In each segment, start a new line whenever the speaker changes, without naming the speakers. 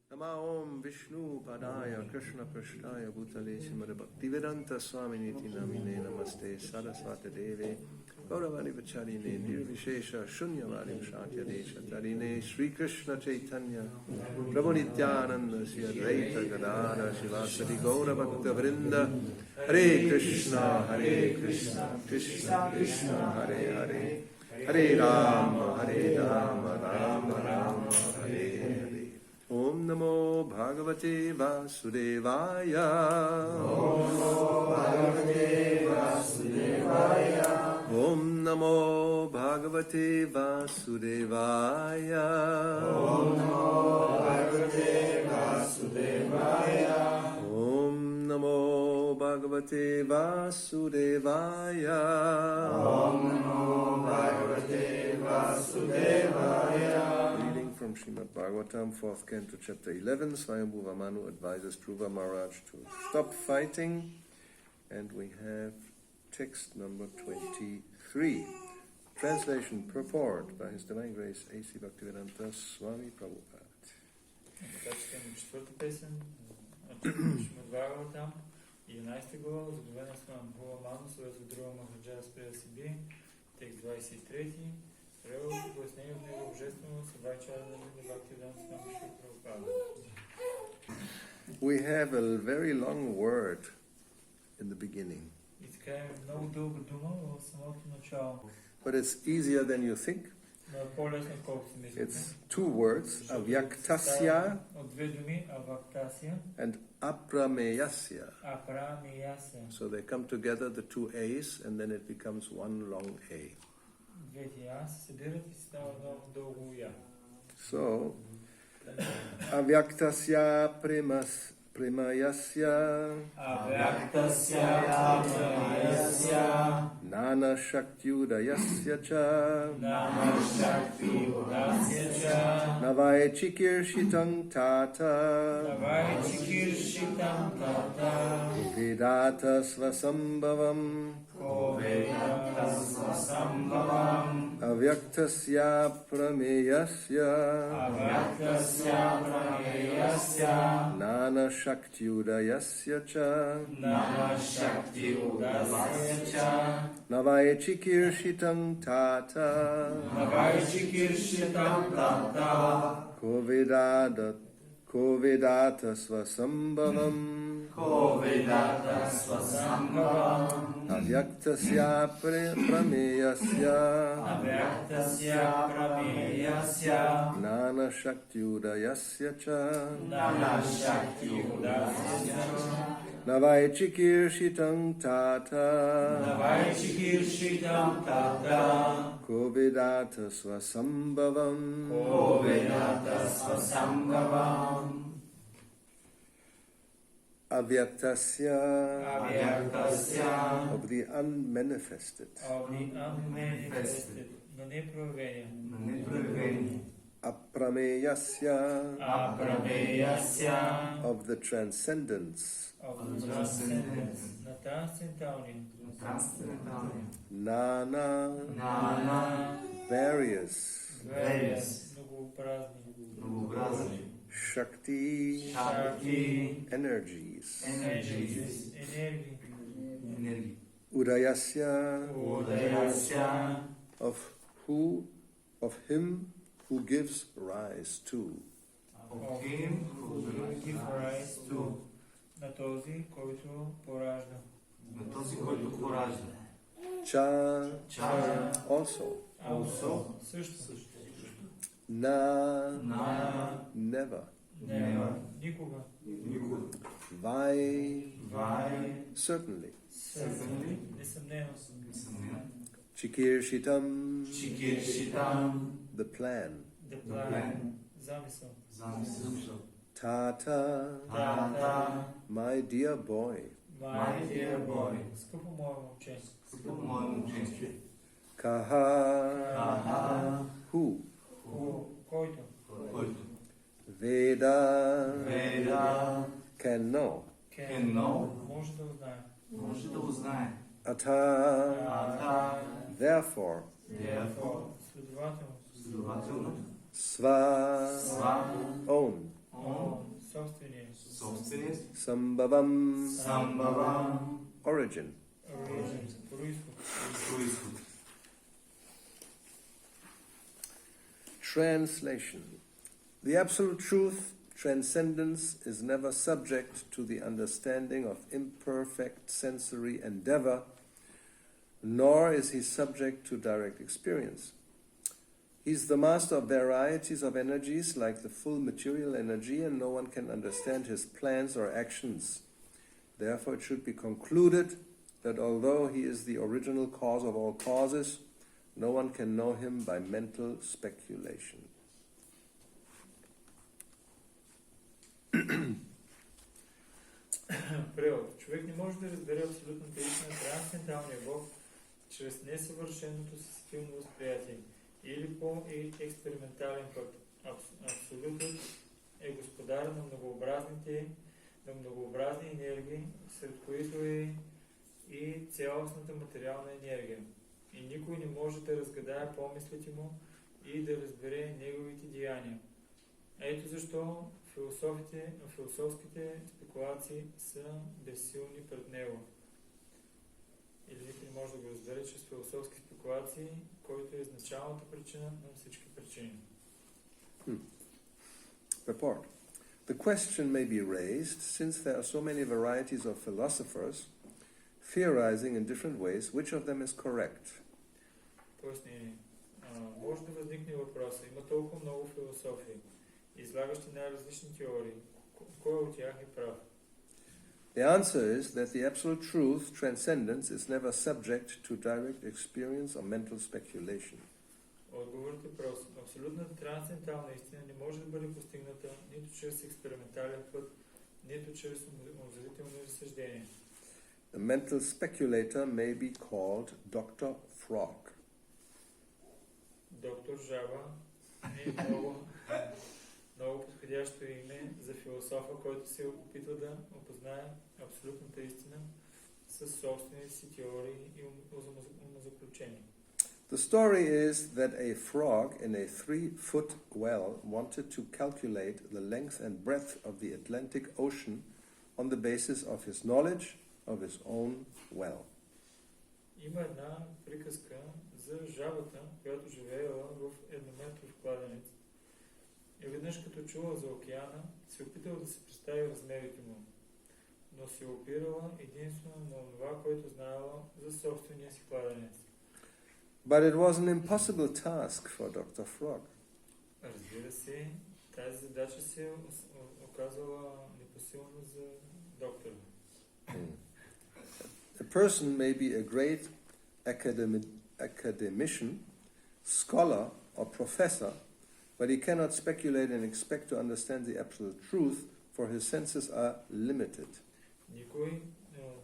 Nama Om Vishnu Padaya Krishna Prashtaya Bhutale Srimad Bhaktivedanta Swaminiti Namine Namaste Saraswati Deve Gauravani Vacharine Nirvishesha Shunyavarim Shatya Desha Tarine Sri Krishna Chaitanya Prabhu Nityananda Sri Advaita Gadara Shivasadi Gaura Bhakta Vrinda Hare Krishna Krishna Krishna Hare Hare Hare Rama Rama Rama Hare Hare Om Namo Bhagavate Vasudevaya Om Namo Bhagavate Vasudevaya Om Namo Bhagavate Vasudevaya Om Namo Bhagavate Vasudevaya Om Namo Bhagavate Vasudevaya Om Namo Bhagavate Vasudevaya. From Srimad Bhagavatam, 4th Canto, Chapter 11, Swayambhuva Manu advises Dhruva Maharaj to stop fighting, and we have text number 23. Translation, purport by His Divine Grace A.C. Bhaktivedanta Swami Prabhupada.
Четвърта песен от Шримад Бхагаватам, 11 глава, задоволена Свayambhuva Manu, съветва Dhruva Махараджа спря да се бие, текст 23.
We have a very long word in the beginning. But it's easier than you think. It's two words, avyaktasya and aprameyasya. So they come together, the two A's, and then it becomes one long A. So, avyaktasya premayasya nana shaktyudayasya cha navai chikirshitang tata vedata svasambhavam avyaktasya prameyasya nana shaktyudayasya cha navai chikirshitam tata kovedata svasambhavam avyaktasya prameyasya nana shaktyudayasya cha navai chikirshitam tata kovedata svasambhavam avyaktasya of the unmanifested, aprameyasya of the transcendence, nana various Shakti, energies. Udayasya, of him who gives rise to. Cha, also. Na, never. Vai, certainly. Chikirshitam, the plan. Tata, my dear boy. Kaha, who? Veda, can know. Atha, therefore. Sva, own.
Yes.
Sambhavam.
Sambhavam.
Origin.
Происход.
Translation. The absolute truth, transcendence, is never subject to the understanding of imperfect sensory endeavor, nor is he subject to direct experience. He's the master of varieties of energies like the full material energy, and no one can understand his plans or actions. Therefore, it should be concluded that although he is the original cause of all causes, no one can know him by mental speculation.
Превод. Човек не може да разбере абсолютната истина на трансценденталния Бог чрез несъвършеното си сетивно възприятие или по експериментален път. Абсолютът е господар на многообразни енергии, сред които е и цялостната материална енергия. И никой не може да разгадае помислите му и да разбере неговите деяния. Ето защо философските спекулации са безсилни пред него. Или никой не може да го разбере чрез философски спекулации, който е изначалната причина на всички причини.
Report. The question may be raised, since there are so many varieties of philosophers theorizing in different ways, which of them is correct?
Пояснение. Може да възникне въпроса. Има толкова много философии, излагащи най-различни теории. Кой от тях е прав?
The answer is that the absolute truth, transcendence, is never subject to direct experience or mental speculation.
Отговорът е прост. Абсолютната трансцендентална истина не може да бъде постигната нито чрез експериментален път, нито чрез умозрителни разсъждения.
The mental speculator may be called Dr. Frog.
Доктор Жаба е много подходящо име за философа, който се опитва да опознае абсолютната истина със собствените си теории и умозаключения.
The story is that a frog in a 3-foot well wanted to calculate the length and breadth of the Atlantic Ocean on the basis of his knowledge of his own well.
Има една приказка за жабата, която живеела в еднометров кладенец. И веднъж като чула за океана, се опитала да се представи размерите му, но се опирала единствено на това, което знаела за собствения си кладенец.
But it was an impossible task for Dr. Frog.
Разбира се, тази задача се оказала непосилна за доктора.
A person may be a great academician, scholar, or professor, but he cannot speculate and expect to understand the absolute truth, for his senses are limited.
Никой,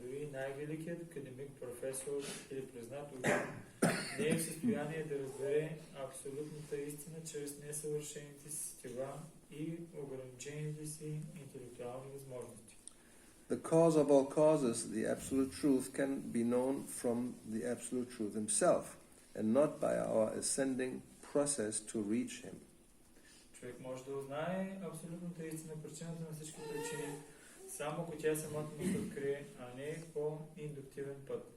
дори най-великият академик, професор или признат учен, не е в състояние да разбере абсолютната истина чрез несъвършените си сетива и ограничените си интелектуални възможности.
The cause of all causes, the absolute truth, can be known from the absolute truth himself, and not by our ascending process to reach him.
Човек може да узнае абсолютната истина, причината на всички причини, само ако тя самата му се открие, а не по индуктивен път.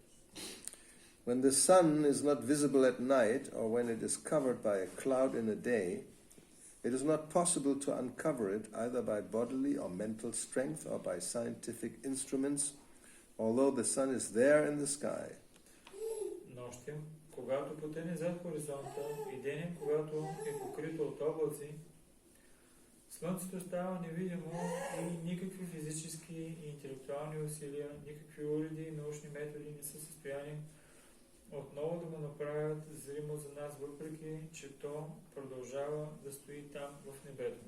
When the sun is not visible at night, or when it is covered by a cloud in a day, it is not possible to uncover it either by bodily or mental strength or by scientific instruments, although the sun is there in the sky.
Нощем, когато потъне зад хоризонта, и денем, когато е покрито от облаци, слънцето става невидимо и никакви физически и интелектуални усилия, никакви уреди и научни методи не са в състояние отново да го направят зримо за нас, въпреки че то продължава да стои там в небето.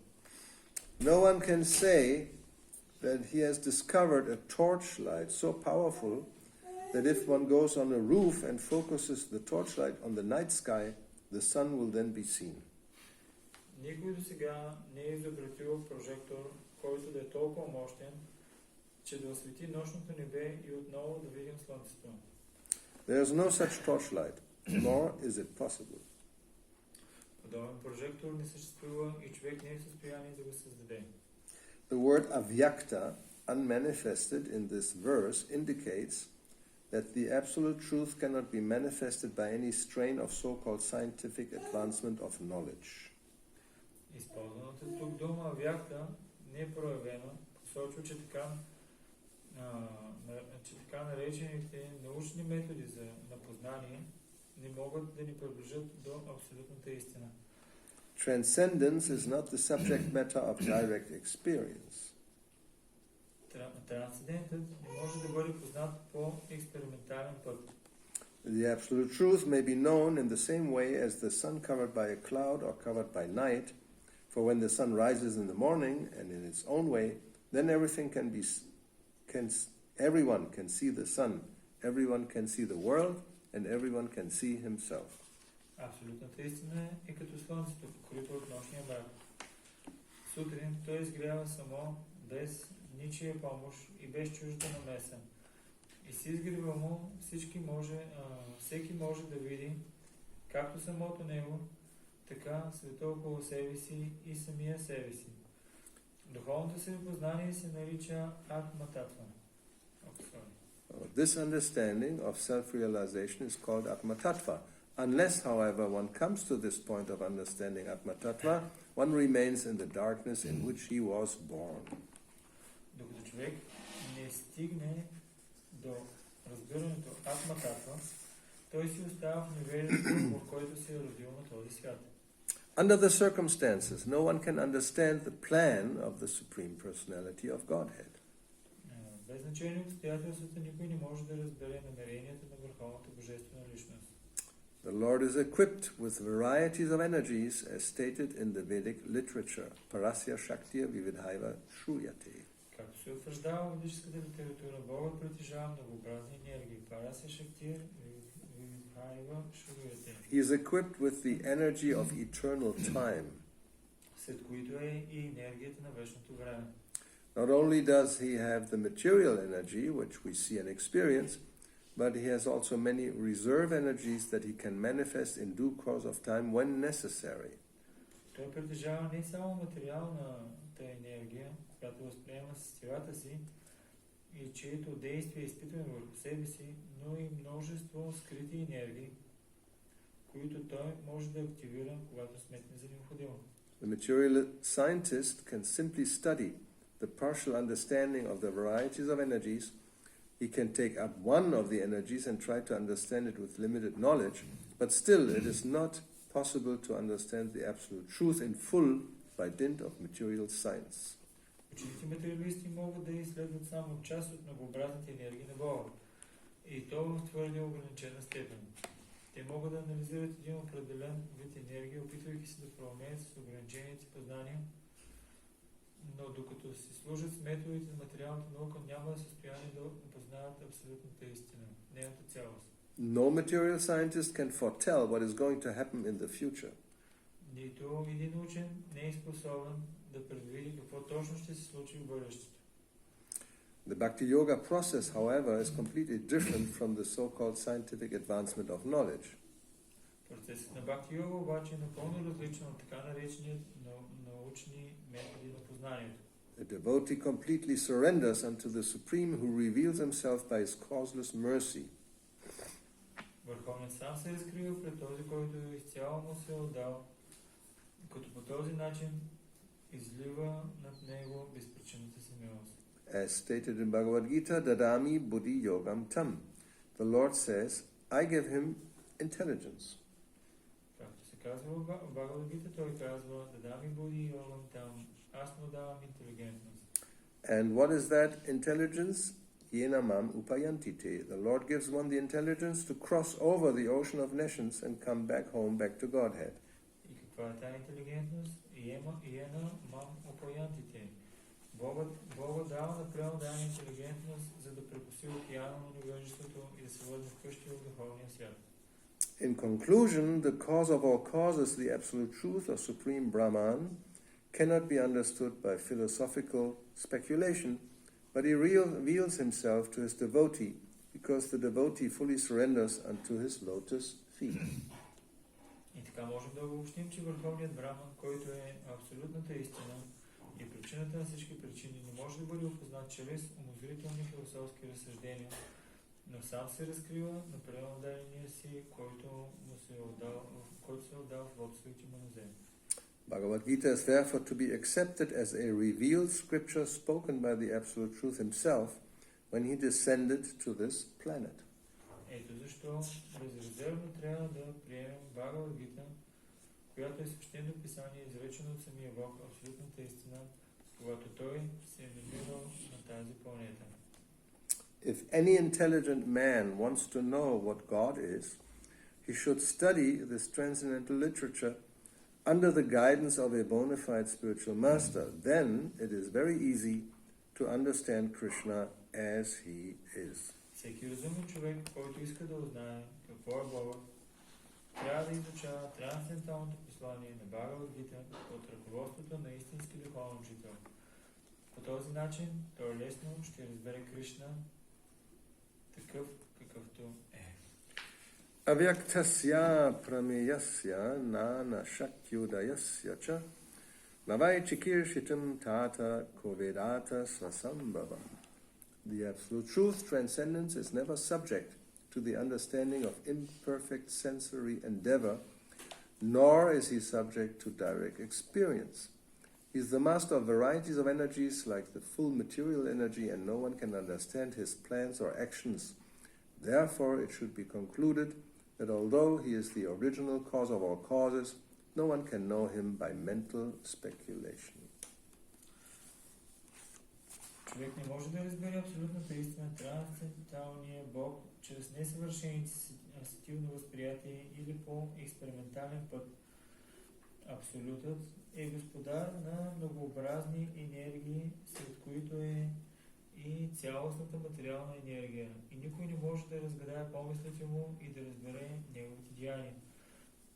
No one can say that he has discovered a torchlight so powerful that if one goes on a roof and focuses the torchlight on the night sky, the sun will then be seen.
Никой до сега не е изобретил прожектор, който да е толкова мощен, че да освети нощното небе и отново да видим слънцето.
There is no such torchlight, nor is it possible.
Подобен прожектор не съществува и човек не е в състояние да го създаде.
The word avyakta unmanifested in this verse indicates that the absolute truth cannot be manifested by any strain of so-called scientific advancement of knowledge.
Използваната тук дума вяхта не е проявена, посочва, че така наречените научни методи на познание не могат да ни приближат до абсолютната истина.
Transcendence is not the subject matter of direct experience.
Трансцендентът не може да бъде познат по експериментален път.
The absolute truth may be known in the same way as the sun covered by a cloud or covered by night, for when the sun rises in the morning and in its own way, then everyone can see the sun, everyone can see the world, and everyone can see himself.
Абсолютната истина е като слънцето, покрито от нощния мрак. Сутрин той изгрява само, без ничия помощ и без чужда намеса. И с изгрева му всеки може да види както самото него, така света около себе си и самия себе си. Духовното си познание се нарича Атма-татва.
This understanding of self-realization is called Atma-tattva. Unless, however, one comes to this point of understanding Atma-tattva, one remains in the darkness in which he was born.
Докато човек не стигне до разбирането Атма-татва, той си остава в невежеството, в който се е родил на този свят.
Under the circumstances, no one can understand the plan of the Supreme Personality of Godhead.
Без значение обстоятелствата, никой не може да разбере намерението на Върховната Божествена Личност.
The Lord is equipped with varieties of energies as stated in the Vedic literature. Parasya Shaktiya Vividhaiva Shruyate.
Както се утвърждава в ведическата литература, Богът притежава многообразни енергии. Парасya Shaktiya Vividhaiva Shruyate.
He is equipped with the energy of eternal time.
След които е и енергията на вечното време.
Not only does he have the material energy, which we see and experience, but he has also many reserve energies that he can manifest in due course of time when necessary.
Той притежава не само материалната енергия, която възприема с телата си и чието действие изпитваме върху себе си, но и множество скрити енергии, които той може да активира, когато сметне за необходимо.
The material scientist can simply study the partial understanding of the varieties of energies. He can take up one of the energies and try to understand it with limited knowledge, but still it is not possible to understand the absolute truth in full by dint of material science.
Учените материалисти могат да изследват само част от многообразните енергии на Бога, и то в твърде ограничена степен. Те могат да анализират един определен вид енергия, опитвайки се да проумеят с ограничените познания, но докато се служат с методите на материалната наука, няма да състояние да опознават абсолютната истина, нейната цялост.
No material scientist can foretell what is going to happen in the future.
Нито един учен не е способен да предвиди какво точно ще се случи в бъдещето.
The Bhakti Yoga process, however, is completely different from the so-called scientific advancement of knowledge.
Процесът на Бхакти Йога обаче е напълно различен от така нареченият научни методи на познанието.
The devotee completely surrenders unto the Supreme who reveals himself by his causeless mercy.
Върховният сам се разкрива пред този, който изцяло му се е отдал, като по този начин излива над него безпричинната си милост.
As stated in Bhagavad Gita, Dadami Buddhi Yogam Tam. The Lord says, I give him intelligence.
Както се казва в Бхагавад Гита, той казва, Dadami Buddhi Yogam Tam. Аз му давам интелигентност.
And what is that intelligence? Yena mam upayantite. The Lord gives one the intelligence to cross over the ocean of nations and come back home, back to Godhead.
И каква е тази интелигентност? Йена мам upayantite. Богът дава на преодаване интелигентност, за да прекоси океана на невежеството и да се върне вкъщи в духовния свят.
In conclusion, the cause of all causes, the absolute truth or supreme Brahman, cannot be understood by philosophical speculation, but he reveals himself to his devotee, because the devotee fully surrenders unto his lotus feet.
И така можем да обобщим, че Върховният Браман, който е абсолютната истина, И причината на всички причини не може да бъде опознат чрез умозрителни философски разсъждения, но сам се разкрива на преднададения си, който се е отдал в водството му на земя.
Bhagavad Gita is therefore to be accepted as a revealed scripture spoken by the Absolute Truth himself when he descended to this planet.
Ето защо безрезервно трябва да приемем Бхагавад Гита, която е свещено писание, изречено от самия Бог, абсолютната истина, когато той се е намирал на тази планета.
If any intelligent man wants to know what God is, he should study this transcendental literature under the guidance of a bona fide spiritual master. Then it is very easy to understand Krishna as he is.
Всеки разумен човек, който иска да узнае какво е Бог, трябва да изучава трансценденталното послание на Бхагавад Гита под ръководството на истински духовен учител. По този начин той лесно ще разбере Кришна такъв какъвто е.
Avyaktasya prameyasya nana shakyudayasya cha navai chikirshitam tata kovedata svasambhavam. The Absolute Truth, transcendence, is never subject to the understanding of imperfect sensory endeavor, nor is he subject to direct experience. He is the master of varieties of energies like the full material energy, and no one can understand his plans or actions. Therefore, it should be concluded that although he is the original cause of all causes, no one can know him by mental speculation.
Човек не може да разбере абсолютната истина, трансценденталния Бог, чрез несъвършените сетивно възприятие или по експериментален път. Абсолютът е господар на многообразни енергии, сред които е и цялостната материална енергия. И никой не може да разгадае помислите му и да разбере неговите деяния.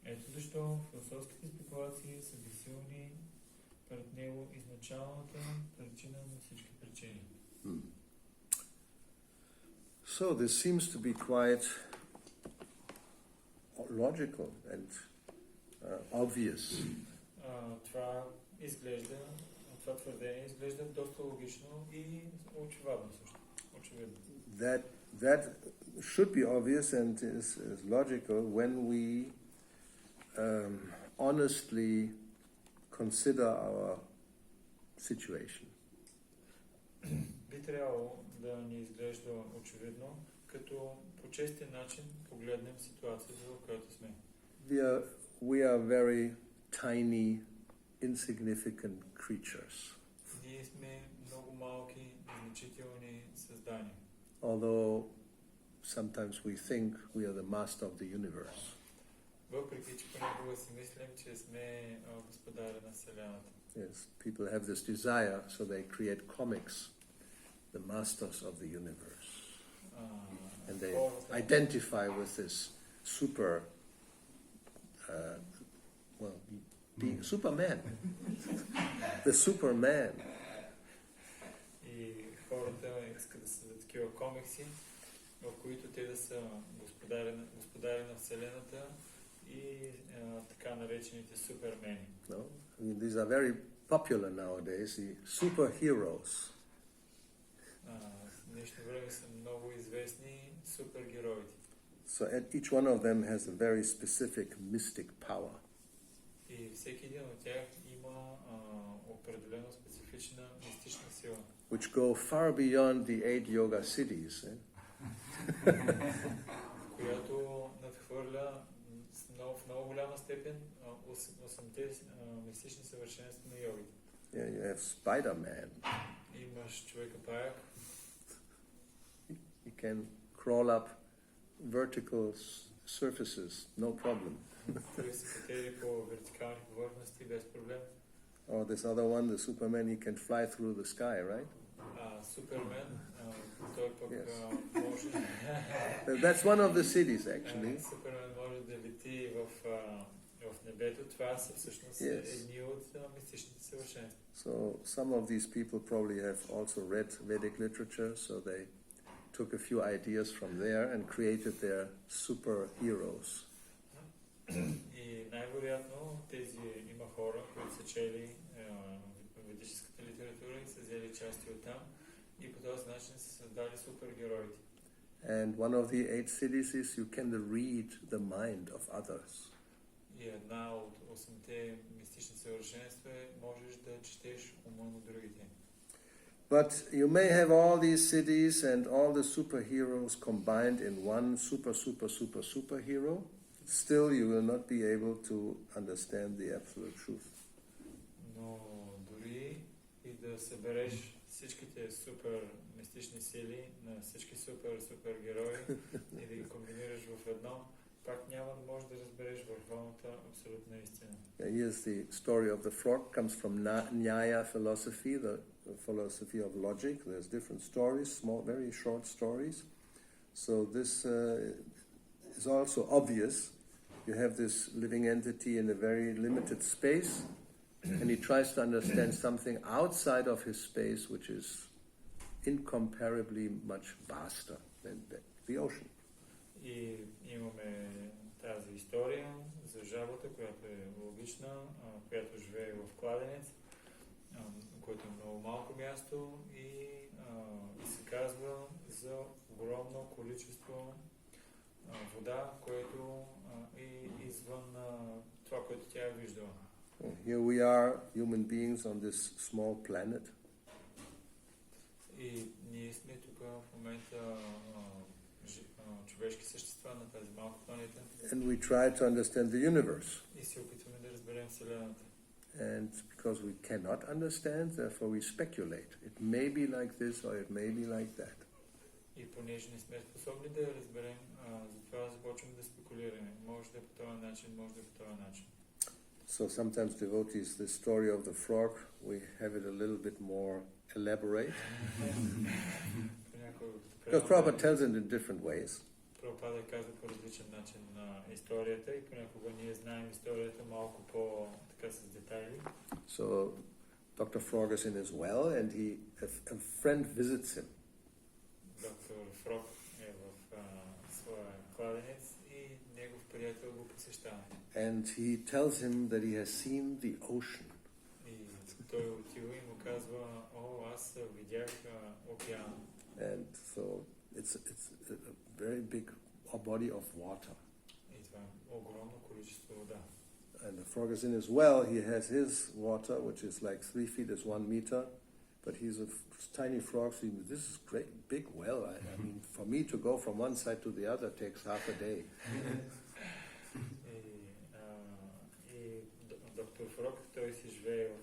Ето защо философските спекулации са безсилни пред него изначалната причина на всички причини.
So this seems to be quite logical and obvious.
Това твърдение изглежда доста логично и очевидно също. Очевидно.
That should be obvious and is logical when we honestly consider our situation.
Би трябвало да ни изглежда очевидно, като по честен начин погледнем ситуацията, в която сме.
We are very tiny, insignificant creatures.
Ние сме много малки, незначителни създания.
Although sometimes we think we are the master of the universe.
Въпреки че понякога си мислим, че сме господари на Вселената.
Yes, people have this desire, so they create comics, the masters of the universe. And they identify with this super, Superman. The Superman.
И хората искат да са такива комикси, в които те да са господари на Вселената и така наречените супермени.
No? I mean, these are very popular nowadays, the superheroes.
В днешно време са много известни супергероите.
So each one of them has a very specific mystic power.
И всеки един от тях има определено специфична мистична сила.
Which go far beyond the 8 yoga cities.
Която надхвърля в много голяма степен 8-те мистични съвършенства на йогите.
Yeah, you have Spider-Man.
Имаш човека паяк.
He can crawl up vertical surfaces, no problem.
Той се катери по вертикални повърхности без проблем.
Or this other one, the Superman, he can fly through the sky, right?
Супермен, той пък може...
That's one of the cities, actually.
Супермен може да лети в небето. Това са всъщност едни от мистичните съвършенства.
So some of these people probably have also read Vedic literature, so they took a few ideas from there and created their superheroes.
И най-вероятно има хора, които са чели ведическата взели части от там и по този начин са създали супергероите.
And one of the 8 cities is you can read the mind of others.
И една от 8-те мистични съвършенства е можеш да четеш ума на другите.
But you may have all these cities and all the superheroes combined in one superhero. Still, you will not be able to understand the absolute truth.
Но дори и да събереш всичките супер мистични сили на всички супергерои и да ги комбинираш в едно, пак няма да можеш да разбереш върховната абсолютна истина.
Here's the story of the frog. Comes from Nyaya philosophy, the philosophy of logic. There's different stories, small, very short stories. So this is also obvious. You have this living entity in a very limited space, and he tries to understand something outside of his space, which is incomparably much vaster than the ocean.
И имаме тази история за жабата, която е логична, която живее в кладенец, което е много малко място и се казва за огромно количество вода, което е извън това, което тя е виждала.
Here we are, human beings on this small planet.
И ние сме тук в момента човешки същества на тази малка планета.
And we try to understand the universe.
И се опитваме да разберем Вселената.
And because we cannot understand, therefore we speculate. It may be like this or it may be like that.
И понеже не сме способни да я разберем, затова започваме да спекулираме. Може да е по този начин, може да е по този начин.
So sometimes devotees, the story of the frog, we have it a little bit more elaborate. Because Prabhupada tells it in different ways.
Прабхупада казва по различен начин на историята и понякога ние знаем историята малко по-така с детайли.
So Dr. Frog is in his well and a friend visits him.
Доктор Фрог е в своя кладенец и негов приятел го посещава.
And he tells him that he has seen the ocean.
И той отива и му казва, аз видях океан.
And so it's a very big body of water.
И това е огромно количество вода.
And the frog is in his well. He has his water, which is like 3 feet is 1 meter. But he's a tiny frog, so this is great, big well. I mean, for me to go from one side to the other takes half a day.
И доктор Фрог, той си живее в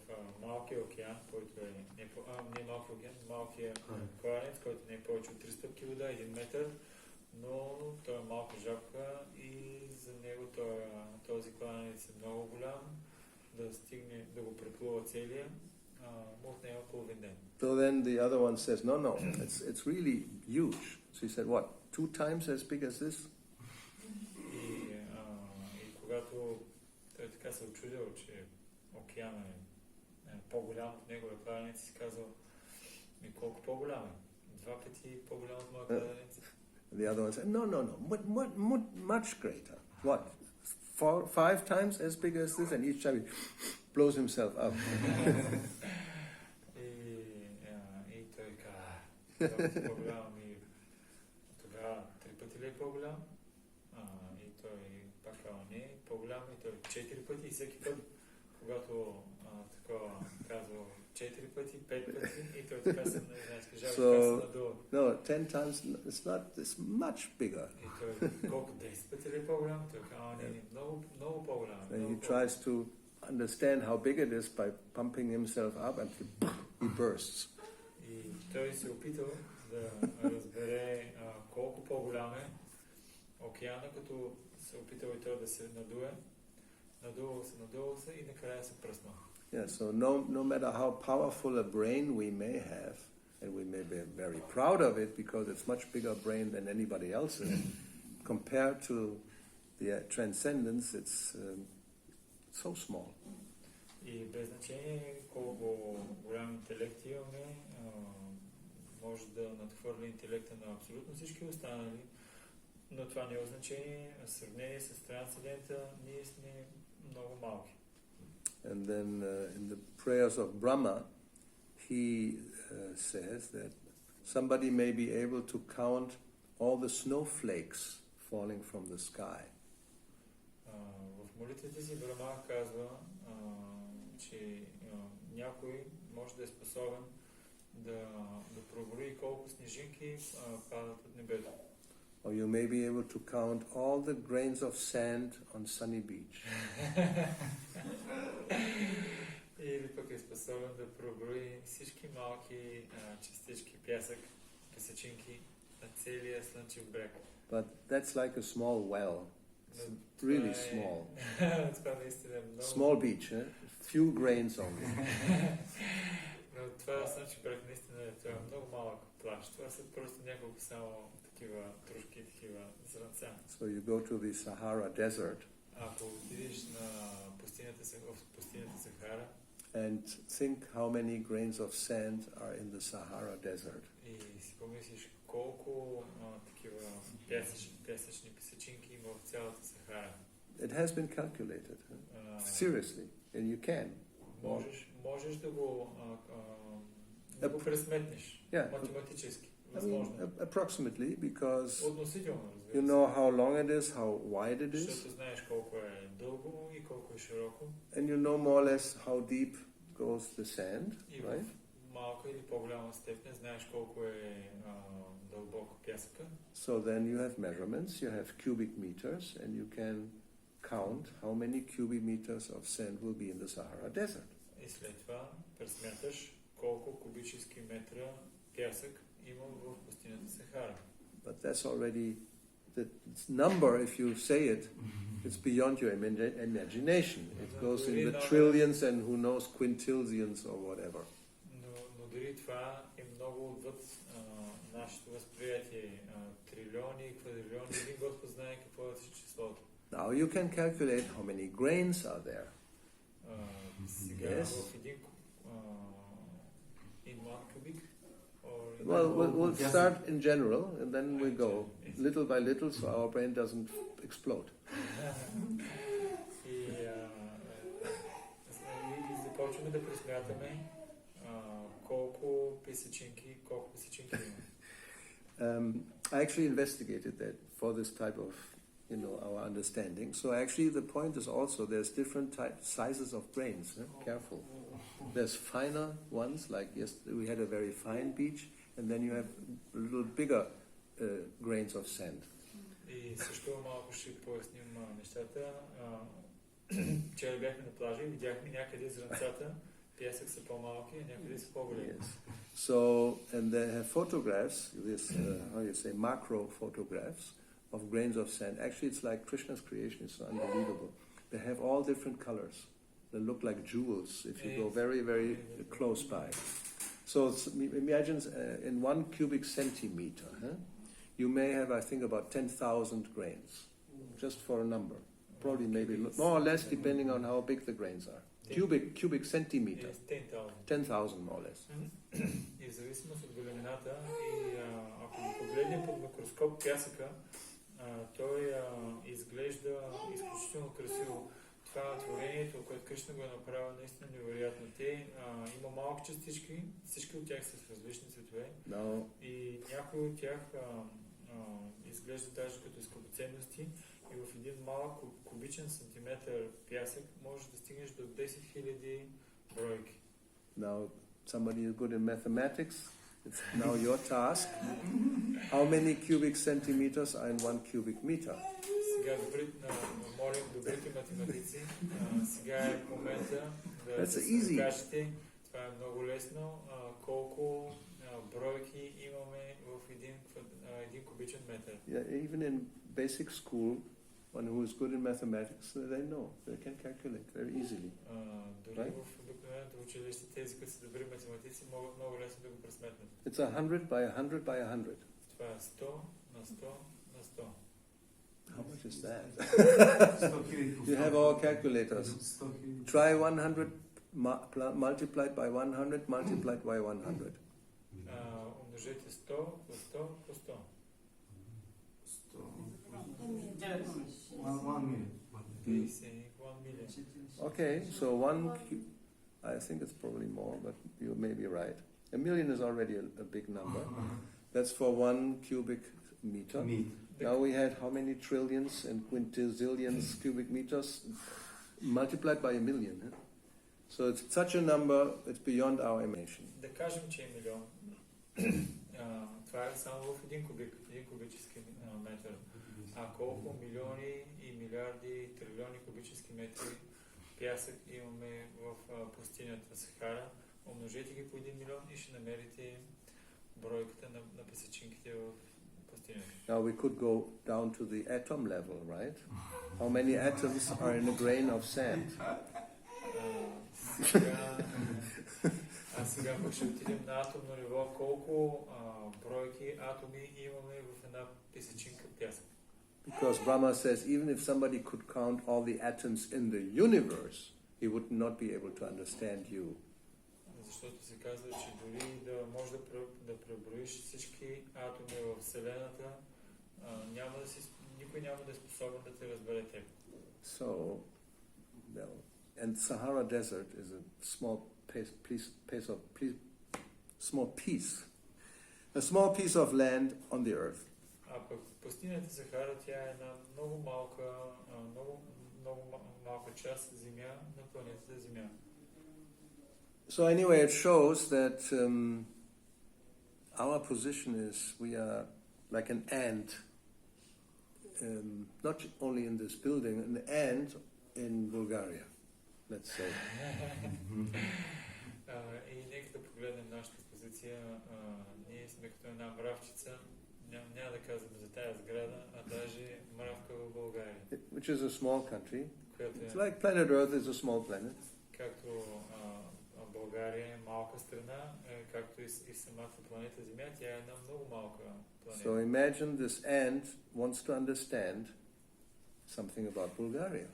малкия океан, който е не малкия океан, малкия кладенец, който не е повече от 3 стъпки вода, 1 метър, но той е малка жабка и за него този кладенец е много голям, да стигне, да го преплува целия, му отнема половин ден.
So then the other one says, no, it's really huge. So he said, what, 2 times as big as this?
И когато той така се очудил, че океана е по-голям от неговия кладенец, си казал, колко по-голям е? 2 пъти по-голям от моя кладенец.
The other one said, no, much greater. What, 5 times as big as this? And each time he blows himself up.
И той каза, по-голям и тогава 3 пъти ли е по-голям? И той пак казва, не, по-голям и той 4 пъти и всеки път, когато такова казва 4 пъти, 5 пъти и той така се надува.
No, 10 times, it's not, it's much bigger.
И той колко 10 пъти ли е по-голям? Той казва, не, много по-голям.
And he tries to understand how big it is by pumping himself up and he bursts.
И той се опитал да разбере колко по-голям е океана, като се опитал и той да се надуе. Надувал се и накрая се пръснал.
Yeah, so no matter how powerful a brain we may have, and we may be very proud of it because it's much bigger brain than anybody else's, compared to the transcendence, it's so small.
И без значение колко голям интелект имаме, може да надхвърли интелекта на абсолютно всички останали, но това не е значение. В сравнение с трансцендента ние сме много малки.
And then in the prayers of Brahma, he says that somebody may be able to count all the snowflakes falling from the sky.
В молитвите си Брахма казва, че някой може да е способен да проброи колко снежинки падат от небето.
Or you may be able to count all the grains of sand on sunny beach.
Или пък е способен да проброи всички малки частички пясък, песечинки на целия слънчев бряг.
But that's like a small well. It's really small.
Това наистина е много...
Small beach, eh? Few grains only.
Но това слънчев бряг наистина е много малък плаж. Това са просто няколко само такива трошки, такива зранца.
So you go to the Sahara Desert.
Ако отидеш на пустинята Сахара,
and think how many grains of sand are in the Sahara Desert.
И си помислиш колко такива пясъчни песечинки има в цялата Сахара.
It has been calculated. Seriously, and you can.
Можеш да го пресметнеш математически.
I mean, approximately, because
относително,
you know how long it is, how wide it is,
защото знаеш колко е дълго и колко е широко.
and you know more or less how deep goes the sand,
И
right?
в малка или по-голяма степен знаеш колко е дълбоко пясъка.
So then you have measurements, you have cubic meters, and you can count how many cubic meters of sand will be in the Sahara Desert.
И след това пресмяташ колко кубически метра пясък има в пустинята Сахара.
But that's already the number. If you say it, it's beyond your imagination. It goes in the trillions and who knows quintillions or whatever.
Но дори това е много отвъд нашето възприятие. Трилиони, квадрилиони, един Господ знае какво е числото.
Now you can calculate how many grains are there.
Сега в един in one cubic.
Well, we'll start in general and then we go little by little so our brain doesn't explode.
И започваме да пресмятаме колко песечинки има.
I actually investigated that for this type of, our understanding. So actually the point is also there's different sizes of grains. Careful. There's finer ones, like yesterday we had a very fine beach, and then you have a little bigger grains of sand.
И също малко ще поясним нещата. Вчера бяхме на плажа и видяхме някъде зранцата, пясък са по-малки, а някъде са по-големи.
Yes. So, and they have photographs, this, how you say, macro photographs of grains of sand. Actually, it's like Krishna's creation, it's unbelievable. They have all different colors. They look like jewels if you go very, very close by. So imagine in 1 cubic centimeter, you may have, I think, about 10,000 grains, just for a number. Probably maybe more or less, depending on how big the grains are. Cubic centimeter. 10,000 more or less.
И в зависимост от големината, и ако го погледнем под микроскоп пясъка, той изглежда изключително красиво. Това творението, което Кришна го е направил, наистина невероятно. Има малки частички, всички от тях са с различни цветове.
No.
И някои от тях изглеждат даже като скъпоценности. И в един малък кубичен сантиметър пясък можеш да стигнеш до 10 000 бройки.
Now, somebody is good in mathematics. It's now your task. How many cubic centimeters are in 1 cubic meter?
Сега молим добрите математици. Сега е момента да се кажете. Това е много лесно. Колко бройки имаме в един кубичен метър.
Yeah, even in basic school, one who is good in mathematics, they know. They can calculate very easily.
Дори в обикновеното училище, тези, които са добри математици, могат много лесно да го пресметнат.
It's 100 by 100 by 100.
Това е 100 на 100 на 100.
How much is that? You have all calculators. Try 100 multiplied by 100 multiplied by 100.
Умножете 100 по 100 по 100.
1 million.
1 million.
Okay, so I think it's probably more, but you may be right. 1 million is already a big number. That's for 1 cubic meter. Now we had how many trillions and quintizillions cubic meters multiplied by 1 million. Huh? So it's such a number, it's beyond our imagination.
Да кажем, че е милион. Това е само в един кубически метър. А колко милиони и милиарди, трилиони кубически метри пясък имаме в пустинята Сахара, умножете ги по 1 милион и ще намерите бройката на песъчинките в пустинята.
Now we could go down to the atom level, right? How many atoms are in a grain of sand?
Сега пък ще отидем на атомно ниво. Колко бройки атоми имаме в една песъчинка пясък?
Because Brahma says even if somebody could count all the atoms in the universe, he would not be able to understand you.
Защото се казва, че дори да можеш да преброиш всички атоми в Вселената, никой няма да е способен да те разбере теб.
So, well, and Sahara Desert is a small piece of land on the earth.
А пък пустинята Сахара, тя е една много малка част земя на планетата Земя.
So anyway, it shows that our position is we are like an ant, not only in this building, an ant in Bulgaria, let's say.
И нека да погледнем нашата позиция. Ние сме като една мравчица, няма да казвам за тая сграда, а даже мравка в България.
Which is a small country. It's like
Която
planet Earth is a small planet.
както България е малка страна, както и самата планета Земя, тя е една много малка планета.
So imagine this ant wants to understand something about Bulgaria.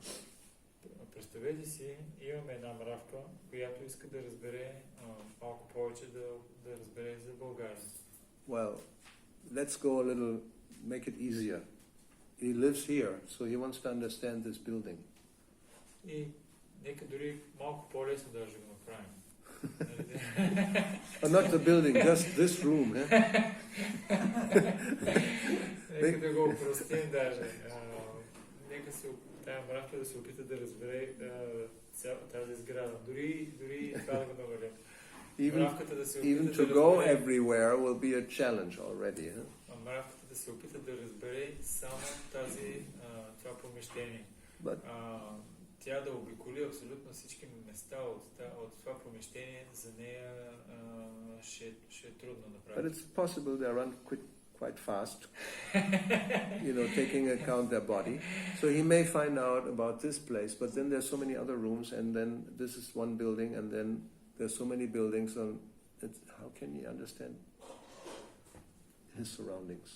Представете си, имаме една мравка, която иска да разбере малко повече, да разбере за България.
Well, let's go a little, make it easier. He lives here, so he wants to understand this building.
И нека дори малко по-лесно даже го направим.
Not the building, just this room.
Нека да го опростим даже. Нека тая мравка да се опита да разбере тази сграда. Дори това да го намалим.
Even to go everywhere will be a challenge already.
Мравката да се опита да разбере само това помещение. Тя да обиколи абсолютно всички места от това помещение, за нея ще е трудно да прави.
But it's possible they run quite fast, taking account their body. So he may find out about this place, but then there's so many other rooms, and then this is one building, and then there's so many buildings, and how can he understand his surroundings?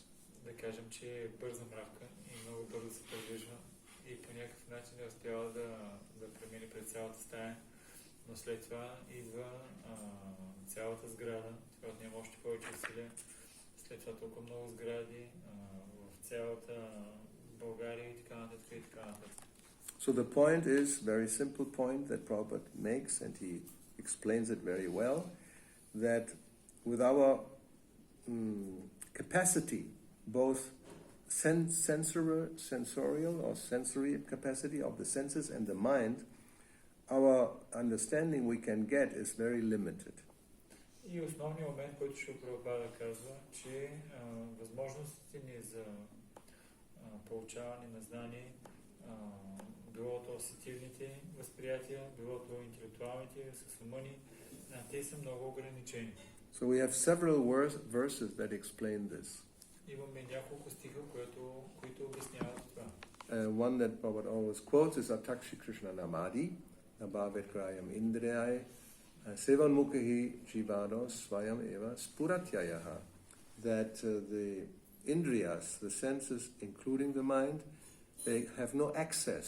Да кажем, че е бърза мравка и много бързо се придвижва и по някакъв начин е успяла да премине през цялата стая, но след това идва цялата сграда, това отнема още повече усилия, след това толкова много сгради в цялата България и така нататък и така нататък.
So the point is, very simple point that Prabhupada makes, and he explains it very well, that with our capacity, both sensorial or sensory capacity of the senses and the mind, our understanding we can get is very limited.
И основният момент, който Шрила Прабхупада казва, че възможностите ни за получаване на знание, било то сетивните възприятия, било то интелектуалните, с ума ни, те са много ограничени.
So we have several verses that explain this.
Имаме няколко стиха, които обясняват това.
One that Prabhupada always quotes is Atakshi Krishna Namadi, Nabhavet Grayam Indriyai, Sevan Mukhi Jivado Swayam Eva Spuratyayaha. That the Indriyas, the senses, including the mind, they have no access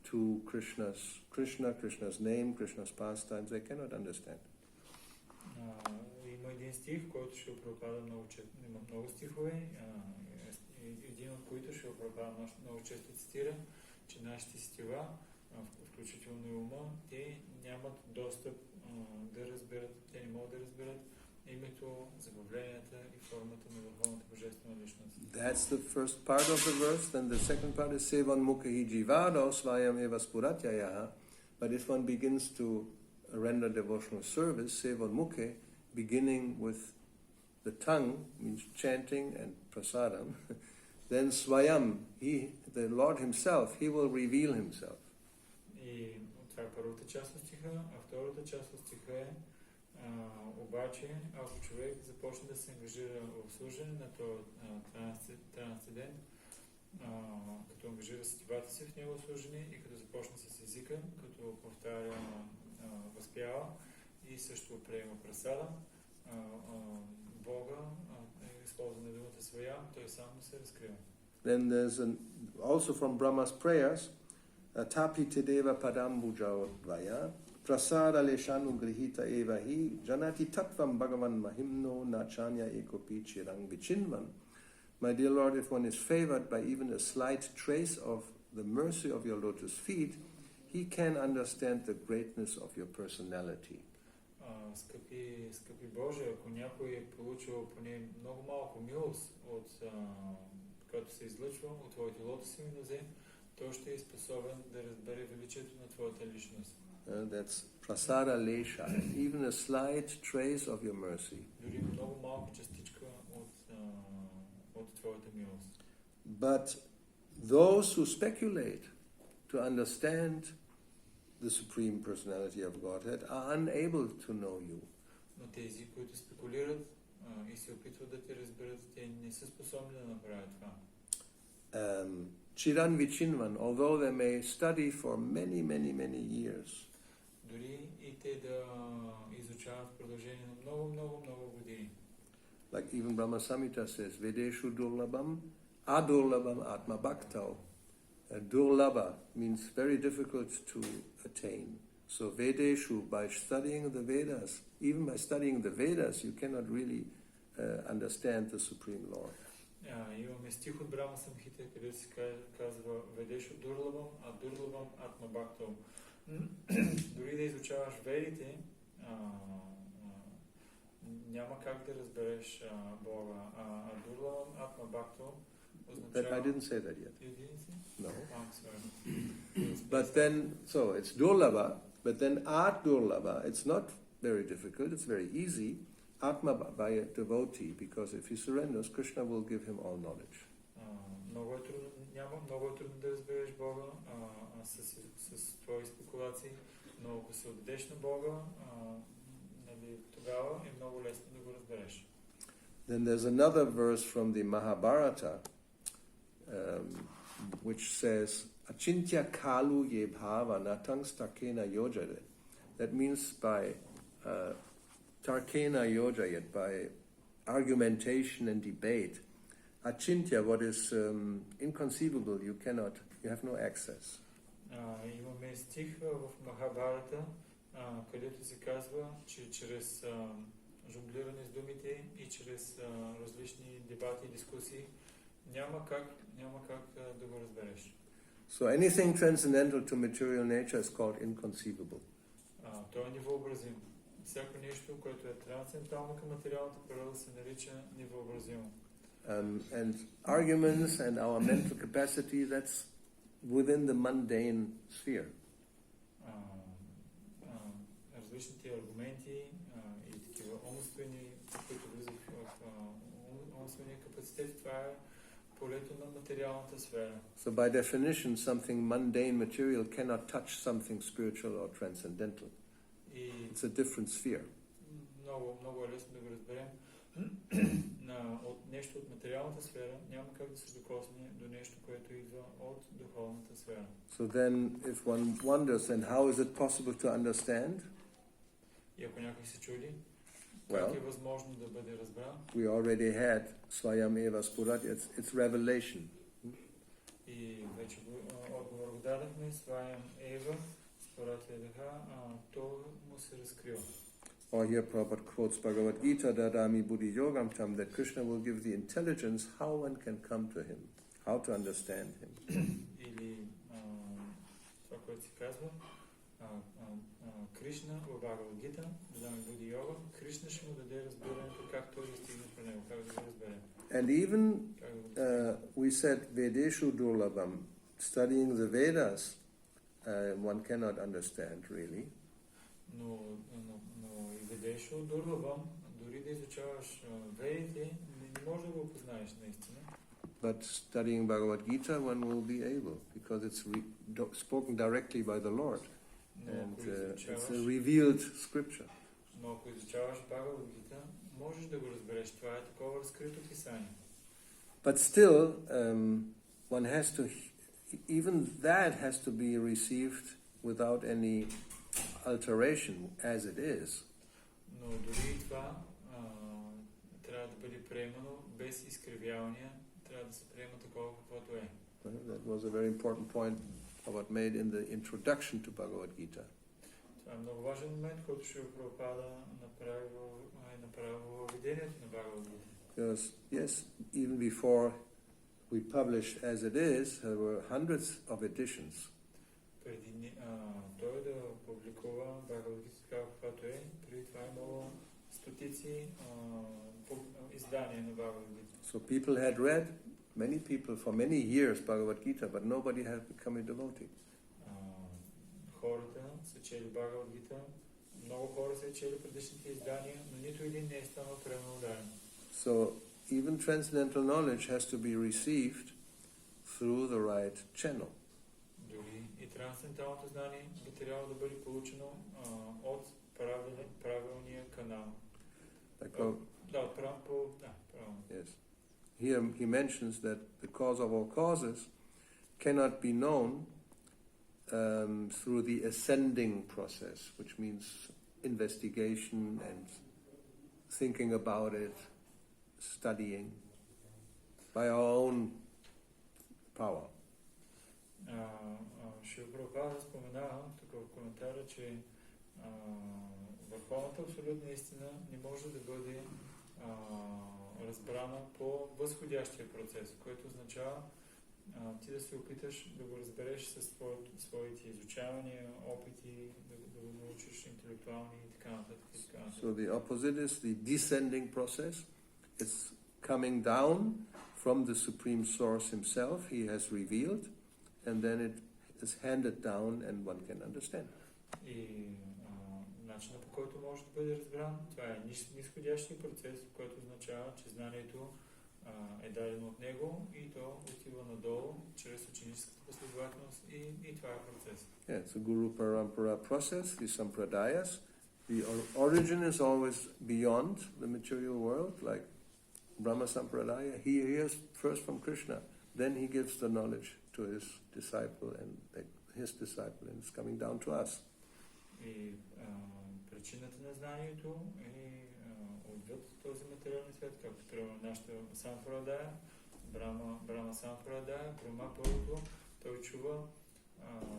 to Krishna's name, Krishna's pastimes. They cannot understand.
Има един стих, който Шрила Прабхупада има много стихове, един от които Шрила Прабхупада много често цитира, че нашите сетива, включително и ума, те нямат достъп да разберат, те не могат да разберат името, забавленията и формата на Върховната Божествена Личност.
That's the first part of the verse. Then the second part is Sevan Mukhi Jivado Svayam Eva Spuratyayaha. But if one begins to render devotional service, Sevan Mukhi, beginning with the tongue, means chanting and prasadam, then Swayam, the Lord Himself, He will reveal Himself.
И това е първата част от стиха, а втората част от стиха е обаче, ако човек започне да се ангажира в служене на този трансцендент, като ангажира сетивата си в него служене и като започне с езика, като повтаря, възпява и също приема прасада, Бога, използване на думата своя, той сам се разкрива.
Then there's also from Brahma's prayers, Tapi Tedeva Padambujao Dvaya, Prasada Leshanu Grihita Evahi, Janati Tattvam Bhagavan Mahimno Nachanya Ekopi Chirang Vichinvan. My dear Lord, if one is favored by even a slight trace of the mercy of your lotus feet, he can understand the greatness of your personality.
Скъпи Боже, ако някой е получил поне много малко милост който се излъчва от Твоите лотосови нозе, той ще е способен да разбере величието на Твоята личност.
That's prasada lesha, even a slight trace of your mercy.
Дори много малка частичка от Твоята милост.
But those who speculate to understand the Supreme Personality of Godhead are unable to know you.
Но тези, които спекулират и се опитват да те разберат, те не са способни да направят това.
Chiran Vichinvan, although they may study for many years,
дори и те да изучават в продължение на много години.
like even Brahma Samhita says, Vedeshu Durlabham, Adurlabham Atma Bhaktau. Durlabha means very difficult to attain. So Vedeshu, by studying the Vedas, even by studying the Vedas, you cannot really understand the Supreme Lord.
Имаме стих от Брахма Самхита, където се казва Ведешо Дурлабам, а Дурлабам Атма Бхактау. Дори да изучаваш ведите, няма как да разбереш Бога. А Дурлабам Атма Бхактау означава...
I didn't say that yet.
You didn't say?
No.
I'm sorry.
But then, so it's Durlabha, but then At Durlabha, it's not very difficult, it's very easy. Atma by a devotee, because if he surrenders, Krishna will give him all knowledge.
Много е трудно да разбереш Бога с твои спекулации, но ако се отдадеш на Бога, тогава е много лесно да го разбереш.
Then there's another verse from the Mahabharata, which says, Achintya kalu ye bhava natang stakena yojare. That means by Tarkena Yojayat, by argumentation and debate. Achintya, what is inconceivable, you have no access.
Имаме стих в Махабарата, където се казва, че чрез жонглиране с думите и чрез различни дебати и дискусии няма как да го разбереш.
So anything transcendental to material nature is called inconceivable.
То е невъобразимо. Всяко нещо, което е трансцендентално към материалната природа, се нарича невъобразимо.
And arguments and our mental capacity, that's within the mundane sphere.
Различните аргументи и такива умствени, които влизат в умствения капацитет, това е полето на материалната сфера.
So by definition, something mundane material cannot touch something spiritual or transcendental. It's a different sphere.
Много е лесно да го разберем. От нещо от материалната сфера няма как да се докосне до нещо, което идва от духовната сфера.
So then, if one wonders, then how is it possible to understand?
И ако някой се чуди, как е възможно да бъде разбран?
We already had Swayam Eva Spurat, it's revelation.
И вече отговор го дадахме, Swayam Eva Spurat Yadaha, то му се разкрива.
Or here Prabhupada quotes Bhagavad Gita, Dadami Buddhi Yogam Tam, that Krishna will give the intelligence how one can come to him, how to understand him.
Или това, което се казва, Кришна в Бхагавад-гита, Дадами Буди Йога, Кришна ще му даде разбирането как той да стигне по него, как да го разбере.
And even we said Vedeshu Durlabham, studying the Vedas, one cannot understand really.
Но и Ведешо Дурлабам, дори да изучаваш ведите, не можеш да го познаеш наистина.
But studying Bhagavad Gita, one will be able, because it's spoken directly by the Lord. And it's a revealed scripture.
Но ако изучаваш Бхагавад-гита, можеш да го разбереш. Това е такова разкрито писание.
But still, one has to, even that has to be received without any alteration, as it is.
Но дори това трябва да бъде приемано без изкривявания, трябва да се приема такова каквото е.
That was a very important point about made in the introduction to Bhagavad Gita.
Това е много важен момент, който ще Прабхупада направил във видението на Бхагавад-гита.
Because, yes, even before we published as it is, there were hundreds of editions.
Преди той да публикува Бхагавад-гита така каквато е, преди това е имало стотици издания на Бхагавад-гита.
So people had read, many people for many years, Bhagavad Gita, but nobody had become a devotee.
Хората са чели Бхагавад-гита, много хора са чели предишните издания, но нито един не е станал преударен.
So even transcendental knowledge has to be received through the right channel.
Дори и трансценденталното знание би трябвало да бъде получено от правилния канал.
Yes. Here he mentions that the cause of all causes cannot be known through the ascending process, which means investigation and thinking about it, studying by our own power.
Шрила Прабхупада споменава тук в коментара, че върховната абсолютна истина не може да бъде разбрана по възходящия процес, което означава ти да се опиташ да го разбереш със своите изучавания, опити, да го научиш интелектуални и така нататък.
So the opposite is the descending process. It's coming down from the Supreme Source himself, he has revealed, and then it is handed down and one can understand.
И начинът, по който може да бъде разбран, това е нисходящия процес, който означава, че знанието е дадено от него и то отива надолу чрез ученическата последователност и това е процес.
Yeah, it's a Guru Parampara process, the Sampradayas. The origin is always beyond the material world, like Brahma Sampradaya. He hears first from Krishna, then he gives the knowledge to his disciple, and it's coming down to us.
И причината на знанието е отвъд този материален свят, както примерно нашата Сампрадая, Брама Сампрадая, Брама първото, той чува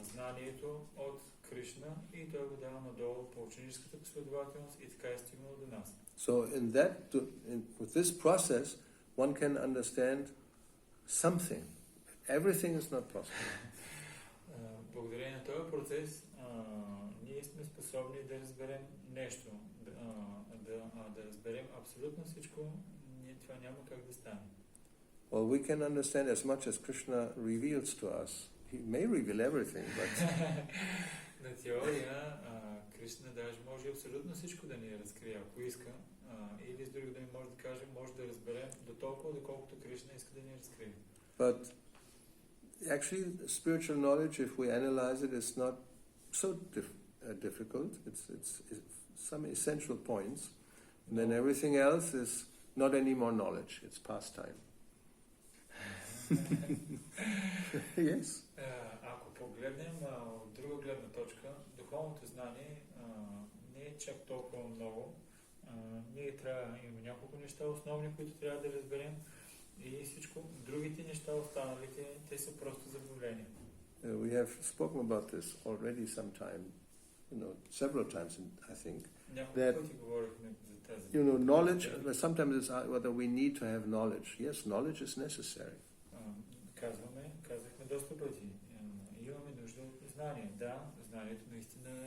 знанието от Кришна и той го дава надолу по ученическата последователност и така е стигнал до нас.
So with this process, one can understand something. Everything is not possible.
Благодарение на този процес, ние сме способни да разберем нещо, да разберем абсолютно всичко, това няма как да стане.
Well, we can understand as much as Krishna reveals to us. He may reveal everything, but
на теория, Кришна даже може абсолютно всичко да ни разкрие, ако иска, или с други думи може да кажем, може да разберем до толкова, доколкото Кришна иска да ни разкрие.
But actually, spiritual knowledge, if we analyze it, is not so difficult. It's some essential points, and then everything else is not any more knowledge. It's pastime. Yes.
Ако погледнем от друга гледна точка, духовното знание не е чак толкова много. Ние трябва, имаме няколко неща основни, които трябва да разберем и всичко. Другите неща, останалите, те са просто забавления.
We have spoken about this already sometime, several times, I think.
Няколко пъти говорихме за тази.
Knowledge, sometimes it's whether we need to have knowledge. Yes, knowledge is necessary.
Казахме доста пъти. Имаме нужда от знание. Да, знанието наистина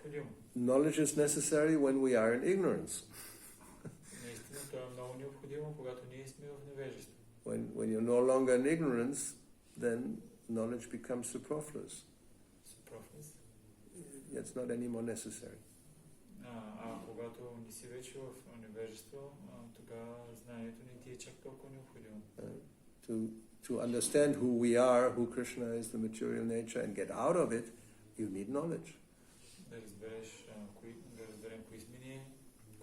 необходимо.
Knowledge is necessary when we are in ignorance.
Наистина, то е много необходимо, когато ние сме в невежество.
When you're no longer in ignorance, then knowledge becomes superfluous.
Superfluous.
It's not anymore necessary.
Когато не си вече в невежество, тогава знанието не ти е чак толкова необходимо.
To understand who we are, who Krishna is, the material nature, and get out of it, you need knowledge.
Да разберем кои сме ние,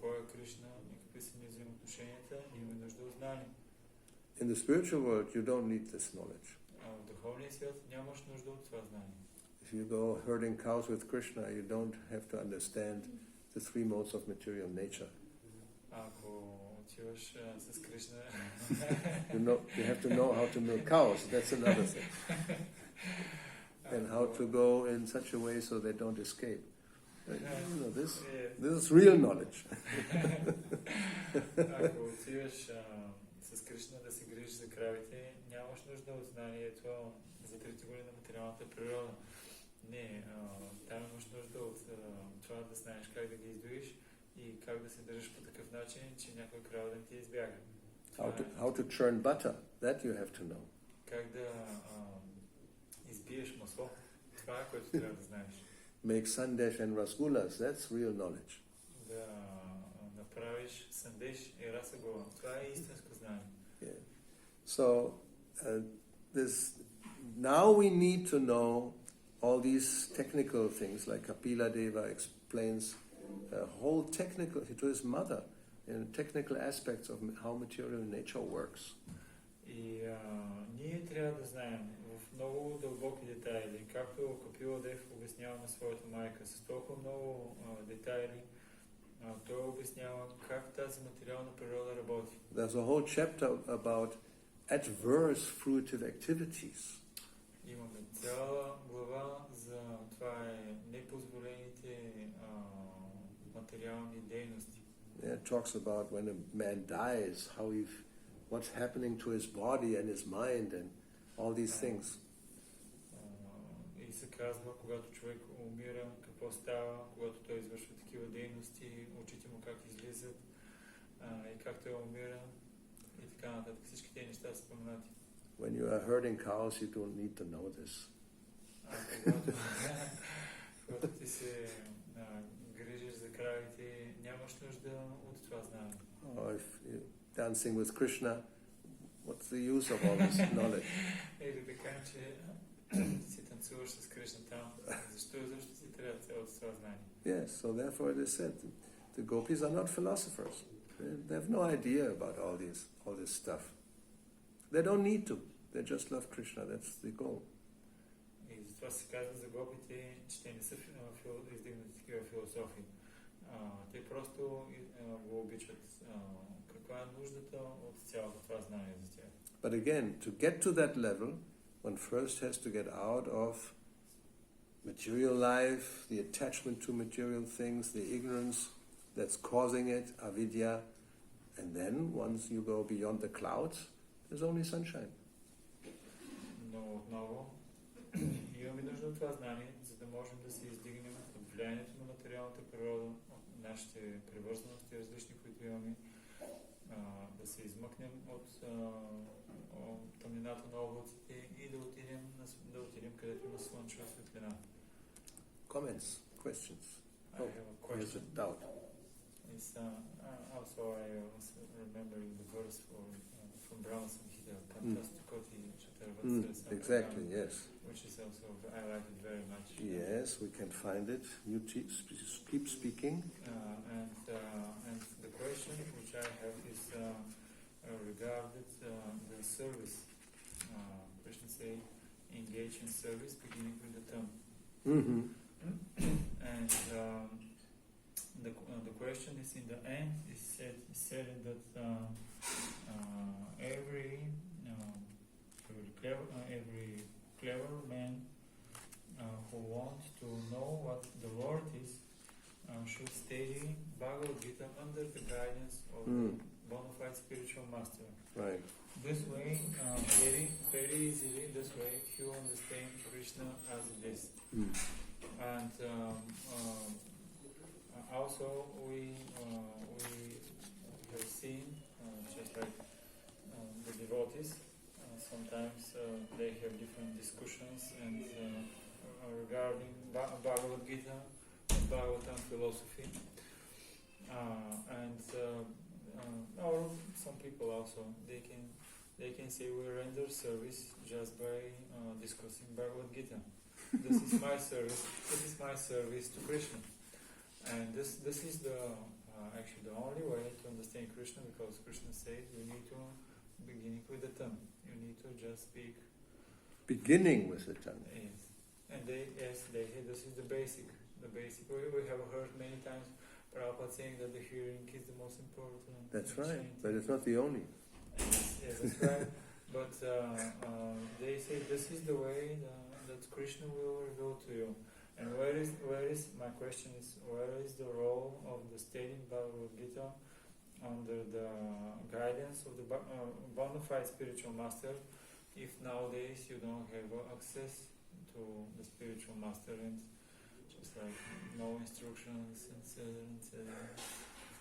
кой е Кришна и какви са ни взаимоотношенията, имаме нужда от знание.
In the spiritual world, you don't need this knowledge.
В духовния свят нямаш нужда от това знание.
If you go herding cows with Krishna, you don't have to understand the three modes of material nature.
Ако отиваш с Кришна,
You have to know how to milk cows. That's another thing. And how to go in such a way so they don't escape. This is real knowledge.
Ако отиваш с Кришна да се грижиш за кравите, нямаш нужда от знанието за трите голи на материалната природа. Не, там имаш нужда от това да знаеш как да ги издоиш и как да се държиш по такъв начин, че някой крава да не ти избяга.
How to churn butter, that you have to know.
Как да избиеш масло, това е което трябва да знаеш.
Make sandesh and rasgullas, that's real knowledge.
Да направиш сандеш и расагула, това е истинско знание.
Yeah. So, now we need to know all these technical things, like Kapila Deva explains whole technical, to his mother, technical aspects of how material nature works.
И ние трябва да знаем в много дълбоки детайли, както Капила Дев обяснява на своята майка, с толкова много детайли, той обяснява как тази материална природа работи.
There's a whole chapter about adverse fruitive activities.
Имаме цяла глава за това е непозволените материални дейности.
It talks about when a man dies, what's happening to his body and his mind and all these things.
И се казва, когато човек умира, какво става, когато той извършва такива дейности, очите му как излизат и как той умира и така нататък. Всички тези неща са споменати.
When you are herding cows, you don't need to know this.
Когато ти се грижиш за кравите, нямаш нужда от това знание.
Or if you're dancing with Krishna, what's the use of all this knowledge?
Или да кажем, че си танцуваш с Кришна там, защо ти трябва цялото това знание?
Yes, so therefore it is said, the gopis are not philosophers. They have no idea about all this stuff. They don't need to. They just love Krishna. That's the goal.
И затова се казва за гопите, че те не са издигнати такива философии. Те просто го обичат. Каква е нуждата от цялото това знание за тях?
But again, to get to that level, one first has to get out of material life, the attachment to material things, the ignorance that's causing it, avidya, and then once you go beyond the clouds, there's only sunshine.
Но отново имаме нужда от това знание, за да можем да се издигнем от влиянието на материалната природа, от нашите привързаности различни, които имаме, да се измъкнем от тъмнината на облаците и да отидем където има слънчева светлина.
Comments, questions?
I have a question.
There's a doubt.
It's, also I was remembering the verse from Brahma Samhita, Kantastukoti Chaturvatsya
Exactly, yes.
which is also, I like it very much.
Yes, we can find it. You keep speaking.
And the question which I have is regarding the service. Krishna say, engage in service beginning with the tongue.
Mm-hmm.
And the question is in the end is said that every clever man who wants to know what the Lord is should study Bhagavad Gita under the guidance of the bona fide spiritual master.
Right.
This way, very easily, this way, you understand Krishna as it is. And Also, we have seen, just like the devotees, sometimes they have different discussions and regarding Bhagavad Gita, Bhagavatam philosophy, or some people also they can say we render service just by discussing Bhagavad Gita. This is my service. This is my service to Krishna, and this is the actually the only way to understand Krishna, because Krishna said you need to beginning with the tongue. You need to just speak.
Beginning with the tongue.
Yes, and this is the basic. The basic. We have heard many times Prabhupada saying that the hearing is the most important.
That's right, but it's not the only.
Yes, that's right. But they say this is the way that Krishna will reveal to you. And where is my question is, where is the role of the studying Bhagavad Gita under the guidance of the bona fide spiritual master, if nowadays you don't have access to the spiritual master and just like no instructions and so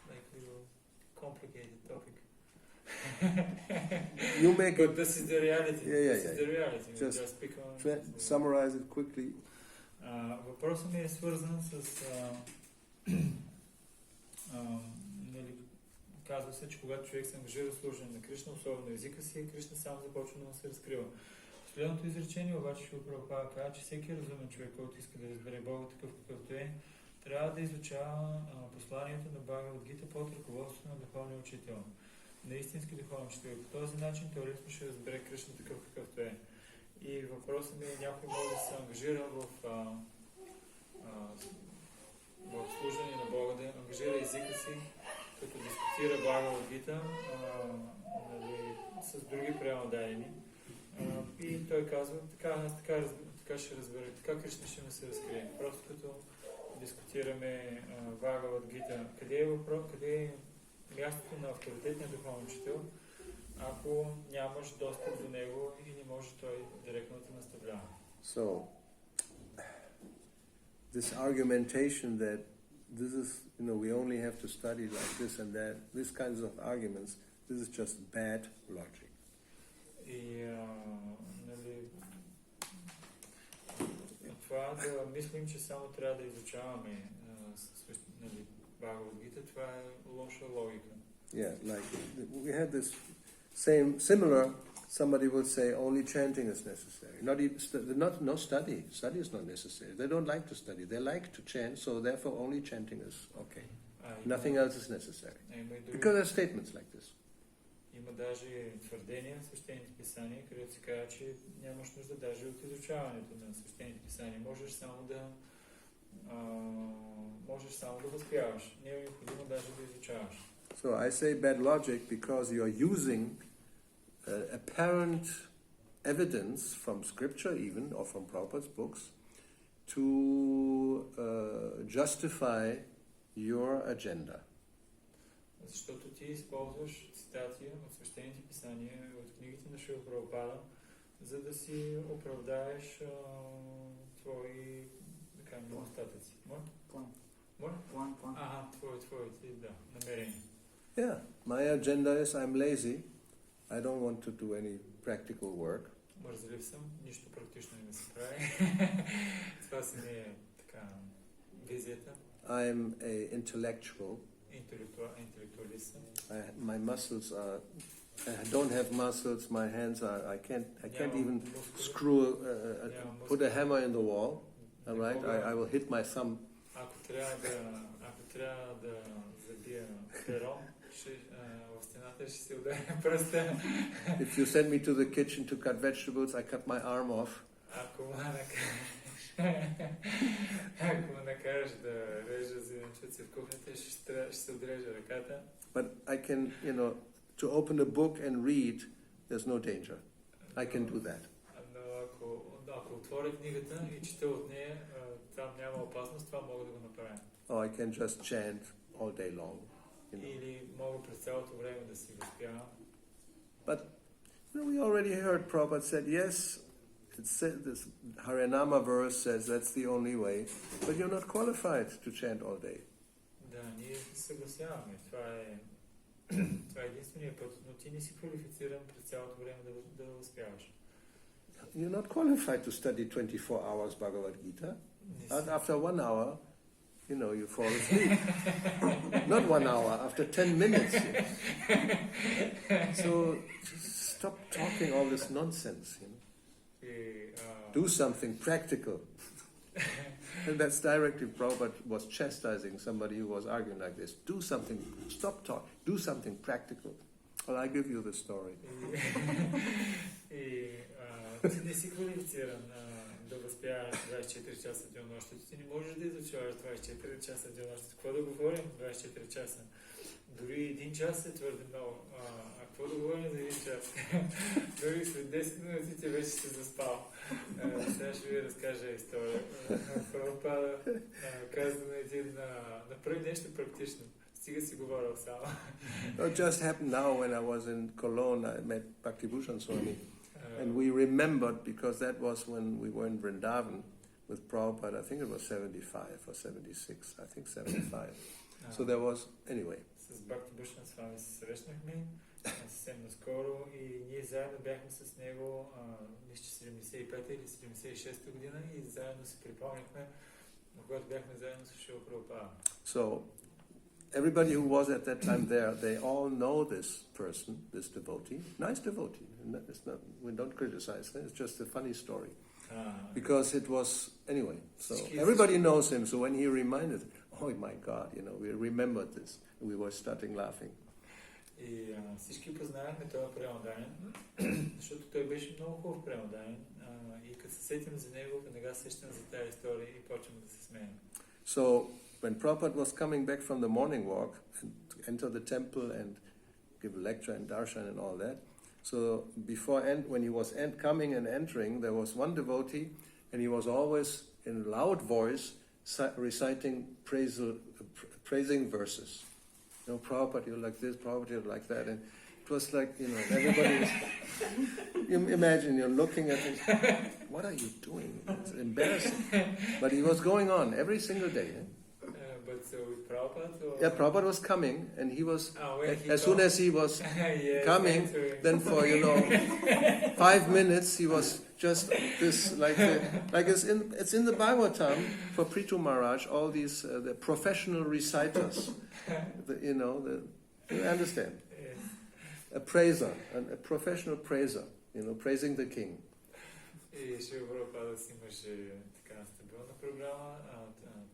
like a little complicated topic.
You make
But this is the reality. This is the reality.
Just
speak on
summarize it quickly.
Въпросът ми е свързан с нали, казва се, че когато човек се ангажира в служене на Кришна, особено езика си, Кришна сам започва да му се разкрива. Следното изречение обаче Шрила Прабхупада казва, че всеки разумен човек, който иска да разбере Бога такъв какъвто е, трябва да изучава посланието на Бхагавад Гита под ръководството на духовния учител. На истински духовен учител. По този начин той лесно ще разбере Кришна такъв какъвто е. И въпросът ми е, някой може да се ангажира в служение на Бога, да ангажира езика си, като дискутира Бхагавад Гита нали, с други преамадайни. И той казва, така ще разбера, така Кришна ще ме се разкрие. Просто като дискутираме Бхагавад Гита, къде е мястото на авторитетния духовен учител, ако нямаш достъп до него и не може той директно да те наставлява.
So, this argumentation that this is, we only have to study like this and that, these kinds of arguments, this is just bad logic.
И, нали, това да мислим, че само трябва да изучаваме нали, Бхагавад Гита, това е лоша логика.
Yeah, like we had this similar. Somebody will say only chanting is necessary. No study. Study is not necessary. They don't like to study. They like to chant, so therefore only chanting is okay. Nothing else is necessary. Because there are statements like this.
Има даже твърдения в свещените писания, където се казва, че нямаш нужда даже от изучаването на свещените писания. Можеш само да възпяваш. Не е необходимо даже да изучаваш.
So I say bad logic because you are using apparent evidence from scripture even, or from Prabhupada's books, to justify your agenda.
Защото ти използваш цитати от свещените писания, от книгите на Шрила Прабхупада, за да си оправдаеш твои недостатъци. План. Ага, твоите, да, намерения.
Yeah, my agenda is I'm lazy. I don't want to do any practical work.
Мързелив съм, нищо практично не се прави. Това си не е така визията.
I'm a intellectual.
Интелектуалист съм.
My muscles are. I don't have muscles. My hands are. I can't even screw. Put a hammer in the wall. All right. I will hit my thumb.
Ако трябва да забия перо, в стената ще се ударя пръста.
If you send me to the kitchen to cut vegetables, I cut my arm off.
Ако ме накараш да режа зеленчуци в кухнята, ще се отрежа ръката.
But I can, to open a book and read, there's no danger. I can do that.
Но ако отворя книгата и чета от нея, там няма опасност, това мога да го направя.
Or I can just chant all day long.
Или мога през цялото време да си възпявам.
But we already heard Prabhupada said, yes, this Harinama verse says that's the only way, but you're not qualified to chant all day.
Да, ние се съгласяваме. Това е единствения път, но ти не си квалифициран през цялото време да успяваш.
You're not qualified to study 24 hours Bhagavad Gita. After 1 hour, you fall asleep. Not 1 hour, after 10 minutes. So just stop talking all this nonsense. Do something practical. And that's directly Prabhupada was chastising somebody who was arguing like this. Do something, stop talking, do something practical. Well, I give you the story.
Ти не си квалифициран да възпяваш 24 часа денонощието. Ти не можеш да изучаваш 24 часа денонощието. Какво да говорим 24 часа? Дори 1 час е твърде много. А какво да говорим за 1 час? Дори след 10 минути ти вече си заспал. Сега ще ви разкажа история. Прабхупада каза на един, направи нещо практично. Стига си говорил само.
It just happened now when I was in Cologne. I met Bhakti-Bhushan Swami. And we remembered, because that was when we were in Vrindavan with Prabhupada, I think it was 75 or 76, I think 75. So there was, anyway.
С Бхакти-Бхушан Свами се срещнахме съвсем наскоро и ние заедно бяхме с него, мисля, 75-та или 76-та година и заедно се припомнихме, когато бяхме заедно с Шрила Прабхупада.
So, everybody who was at that time there, they all know this person, this devotee, nice devotee. We don't criticize him, it's just a funny story. Because it was, anyway, so everybody knows him, so when he reminded, oh my God, we remembered this, we were starting laughing.
И всички познавахме този преводанен, защото той беше много хубав преводанен и като се сетим за него, веднага сещам за тази история и почвам да се смеем.
So, when Prabhupada was coming back from the morning walk and to enter the temple and give a lecture and darshan and all that, so when he was coming and entering, there was one devotee, and he was always in a loud voice reciting praising verses. Prabhupada, you're like this, Prabhupada, you're like that, and it was like, everybody was. You imagine you're looking at him. What are you doing? It's embarrassing. But he was going on every single day.
But so with Prabhupada?
Yeah, Prabhupada was coming, and he was, as soon as he was coming, then for, 5 minutes, he was just this, it's in the Bhagavatam, for Prithu Maharaj, all these, the professional reciters, you understand? A praiser, a professional praiser, praising the king.
И Шрила Прабхупада си имаше така стабилна програма.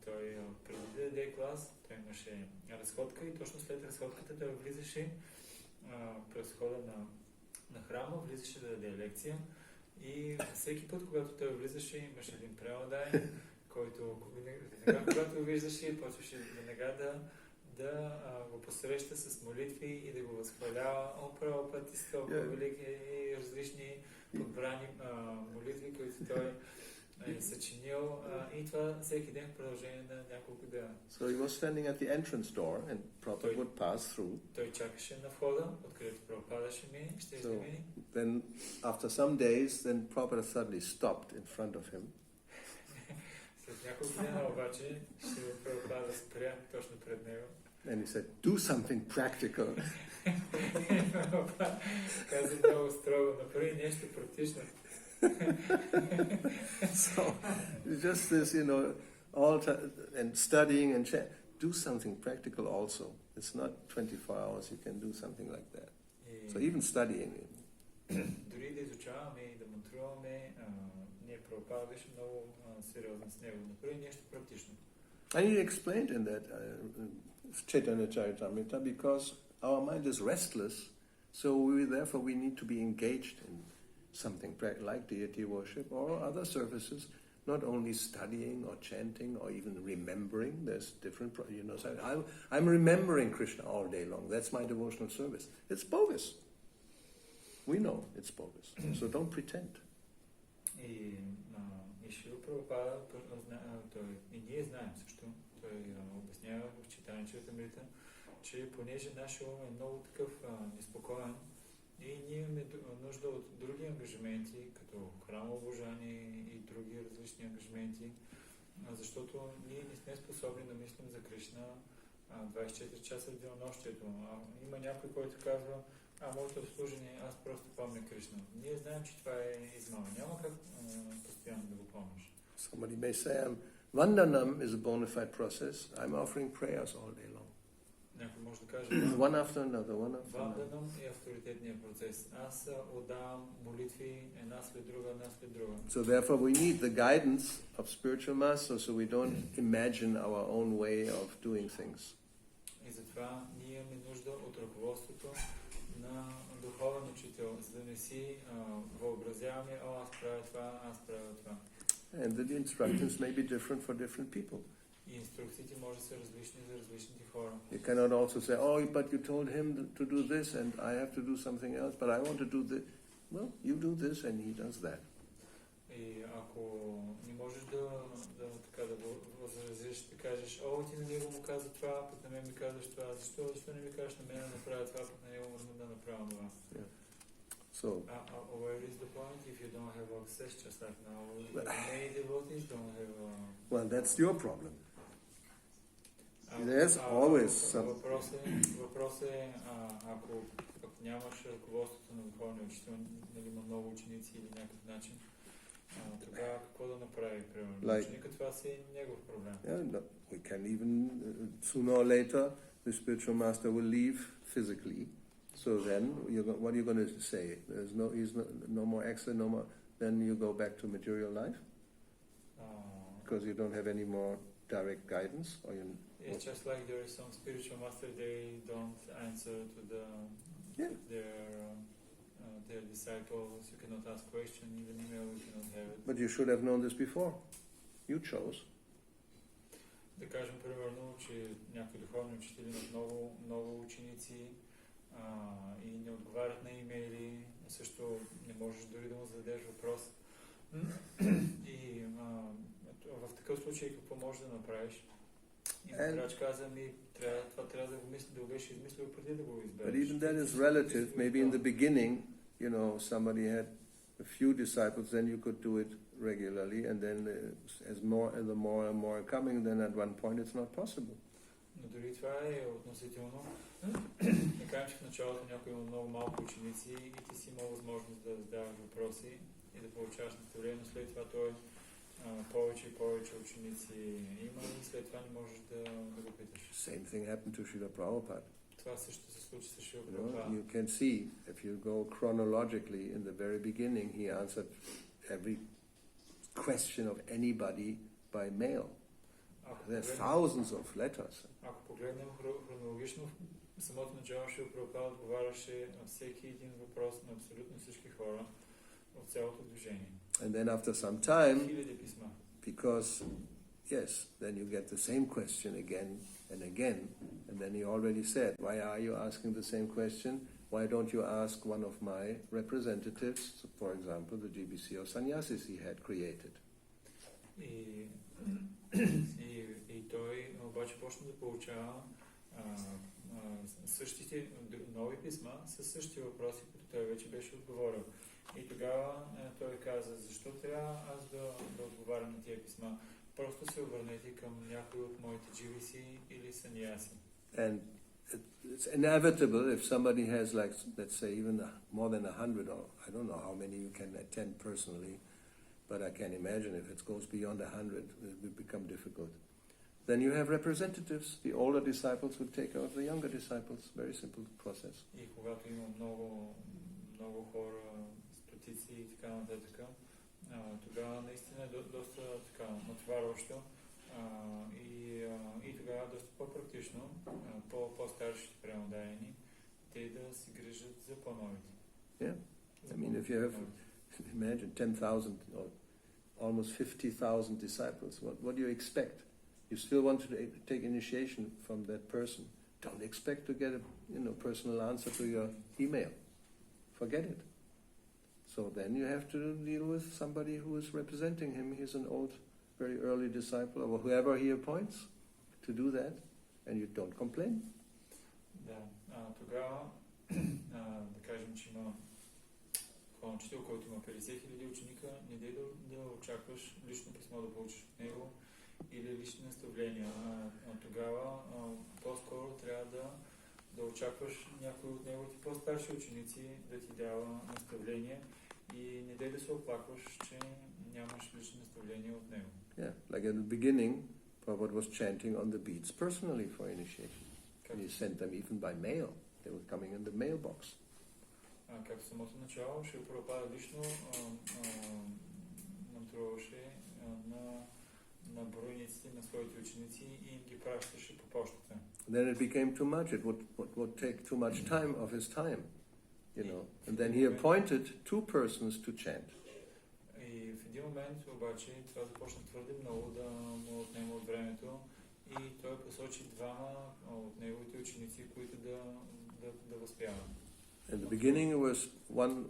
Той преди да даде клас, той имаше разходка и точно след разходката той влизаше през хода на храма, влизаше да даде лекция и всеки път, когато той влизаше, имаше един преводаен, който когато го виждаше, почваше веднага да го посреща с молитви и да го възхвалява. О, Прабхупада, ти си толкова велики и различни подбрани молитви, които той е съчинил и това всеки ден в продължение на няколко дена.
So he was standing at the entrance door and Prabhupada would pass through.
Той чакаше на входа, откъдето Прабхупада ще мине, ще измини.
Then after some days, then Prabhupada suddenly stopped in front of him.
След няколко дена обаче ще Прабхупада спря точно пред него.
And he said, do something practical.
Каза много строго, направи нещо практично.
So, just this, all and studying and do something practical also. It's not 24 hours, you can do something like that. So even studying.
Дори да изучаваме и да мантруваме, ние Прабхупада беше много сериозен с него. Направи нещо практично.
And he explained in that Chaitanya Charitamrita, because our mind is restless, so therefore we need to be engaged in something like deity worship or other services, not only studying or chanting or even remembering. There's different, so I'm remembering Krishna all day long. That's my devotional service. It's bogus. We know it's bogus, so don't pretend.
И Шрила Прабхупада, и ние знаем също, той обяснява в Чайтания Чаритамрита, че понеже нашия ум е много такъв неспокоен и ние имаме нужда от други ангажименти, като храмово обожание и други различни ангажименти, защото ние не сме способни да мислим за Кришна 24 часа в денонощието. Има някой, който казва, моето обслужение, аз просто помня Кришна. Ние знаем, че това е измама. Няма как постоянно да го помниш.
Somebody may say, Vandanam is a bona fide process. I'm offering prayers all day long.
Някой може да каже,
One after another, one after another.
Ванданам е авторитетният процес. Аз отдавам молитви една след друга.
So therefore we need the guidance of spiritual masters so we don't imagine our own way of doing things.
И затова ние имаме нужда от ръководството на духовен учител, за да не си въобразяваме, аз правя това.
And the instructions may be different for different people.
И инструкциите може да са различни за различните хора.
You cannot also say, but you told him to do this and I have to do something else, but I want to do this. Well, you do this and he does that.
И ако не можеш да възразиш, да кажеш, ти на него му каза това, пък на мен ми казваш това, защо не ми кажеш на мен да направя това, пък на него да направя това?
So,
where is the point if you don't have access, just like now, many devotees don't have...
Well, that's your problem. There's always some...
Въпрос е, ако нямаш ръководството на духовния учител, нали има много ученици или някакъв начин, тогава какво да направи? Примерно, ученикът това си е негов проблем.
Yeah, we can even, sooner or later, the spiritual master will leave physically. So then, what are you going to say? He's no more access, no more. Then you go back to material life because you don't have any more direct guidance.
It's just like there is some spiritual master, they don't answer to their disciples. You cannot ask questions, even email you cannot have it.
But you should have known this before. You chose.
Да кажем примерно, че някои духовни учители имат много ученици. И не отговарят на имейли, също не можеш дори да му зададеш въпрос. И в такъв случай какво можеш да направиш? И накрая каза това трябва да го беше измислил преди да го избереш.
But even that is relative. Maybe in the beginning, somebody had a few disciples, then you could do it regularly, and then as the more and more are coming, then at one point it's not possible.
Но дори това е относително. Не кажем, че в началото някой има много малко ученици и ти си имал възможност да задаваш въпроси и да получаваш наставление, но след това той повече и повече ученици има и след това не можеш да го питаш.
Same thing happened to Srila Prabhupada.
Това също се случи с Шрила Прабхупада.
You can see, if you go chronologically, in the very beginning, he answered every question of anybody by mail. There's thousands of letters.
Ако погледнем хронологично, в самото начало Шрила Прабхупада отговаряше на всеки един въпрос на абсолютно всички хора от цялото движение.
And then after some time,
Хиляди писма.
because, yes, then you get the same question again and again, and then he already said, why are you asking the same question? Why don't you ask one of my representatives, for example, the GBC of sannyasis he had created?
И той обаче почна да получава същите нови писма с същите въпроси, които той вече беше отговорил. И тогава той каза, защо трябва аз да отговарям на тия писма? Просто се обърнете към някой от моите GBC или саньяси.
And it's inevitable if somebody has, like, let's say, even more than 100, or I don't know how many you can attend personally, but I can imagine if it goes beyond 100, it will become difficult. Then you have representatives. The older disciples would take care of the younger disciples. Very simple process.
И когато има много хора, стотици и така нататък, тогава наистина е доста така натоварващо и тогава доста по-практично, по-старшите прямодайни, те да се грижат за по-новите.
Yeah. I mean, if you have, imagine 10,000 or almost 50,000 disciples, what do you expect? You still want to take initiation from that person. Don't expect to get a personal answer to your email. Forget it. So then you have to deal with somebody who is representing him. He's an old, very early disciple, or whoever he appoints to do that, and you don't complain.
Да, тогава да кажем, че има учител, който има 50 000 ученика, не дай да очакваш лично писмо да получиш от него или лични наставления. Тогава по-скоро трябва да очакваш някой от неговите по-старши ученици да ти дава наставления и не дай да се оплакваш, че нямаш лични наставления от него.
Yeah, like at the beginning, Prabhupada was chanting on the beads personally for initiation. And he sent them even by mail. They were coming in the mailbox.
Както в самото начало, Шрила Прабхупада лично мантруваше на бройниците на своите ученици и им ги пращаше по почтата.
Then it became too much. It would take too much time of his time, you know. And then he appointed 2 persons to chant.
И в един момент обаче това започна твърде много да му отнема от времето и той посочи 2 от неговите ученици, които да възпяват.
In the beginning it was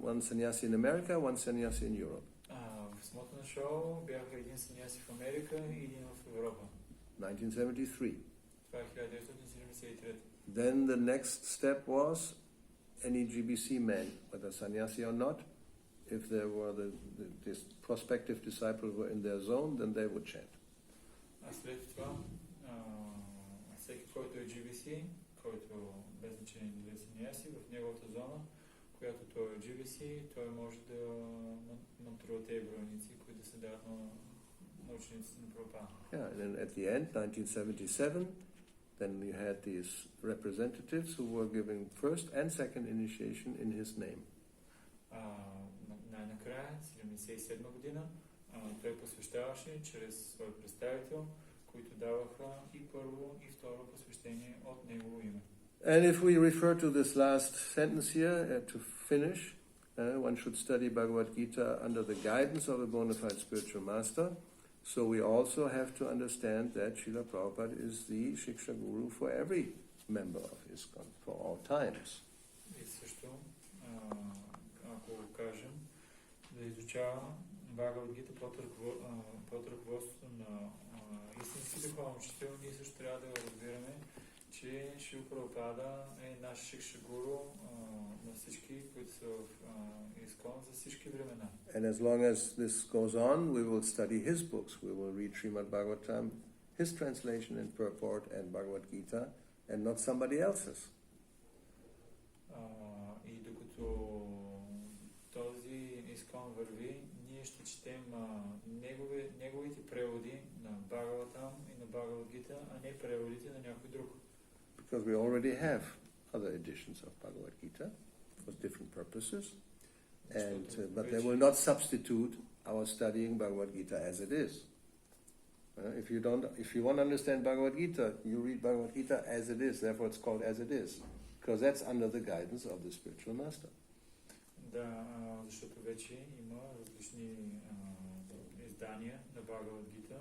one sannyasi in America, one sannyasi in Europe.
В самото начало бяха един саньяси в Америка и един в Европа.
1973.
Това е 1973.
Then the next step was any GBC man, whether sannyasi or not, if there were this prospective disciples were in their zone, then they would chant.
А след това всеки, който е GBC, който без значение дали е саньяси, в неговата зона, която той е GBC, той може да мантрува тези бройници, които се дават на учениците на Прабхупада.
Yeah, and then at the end, 1977, then you had these representatives who were giving first and second initiation in his name.
Най-накрая, 1977 година, той посвещаваше чрез свой представител, които даваха и първо и второ посвещение от негово име.
And if we refer to this last sentence here, to finish, one should study Bhagavad Gita under the guidance of a bona fide spiritual master. So we also have to understand that Srila Prabhupada is the Shiksha Guru for every member of ISKCON, for all times.
И също, ако кажем, да изучава Бхагавад Гита под ръководството на истински духовен учител, ние също трябва да разбираме, че Шрила Прабхупада е наш Шикша Гуру на всички, които са в ИСКОН за всички времена.
And as long as this goes on, we will study his books. We will read Srimad Bhagavatam, his translation and purport, and Bhagavad Gita, and not somebody else's.
И докато този ИСКОН върви, ние ще четем неговите преводи на Бхагаватам и на Бхагавад Гита, а не преводите на някой друг.
Because we already have other editions of Bhagavad Gita for different purposes, but they will not substitute our studying Bhagavad Gita as it is. If you want to understand Bhagavad Gita, you read Bhagavad Gita as it is. Therefore, it's called as it is, because that's under the guidance of the spiritual master.
Да, защото вече има различни издания на Бхагавад Гита,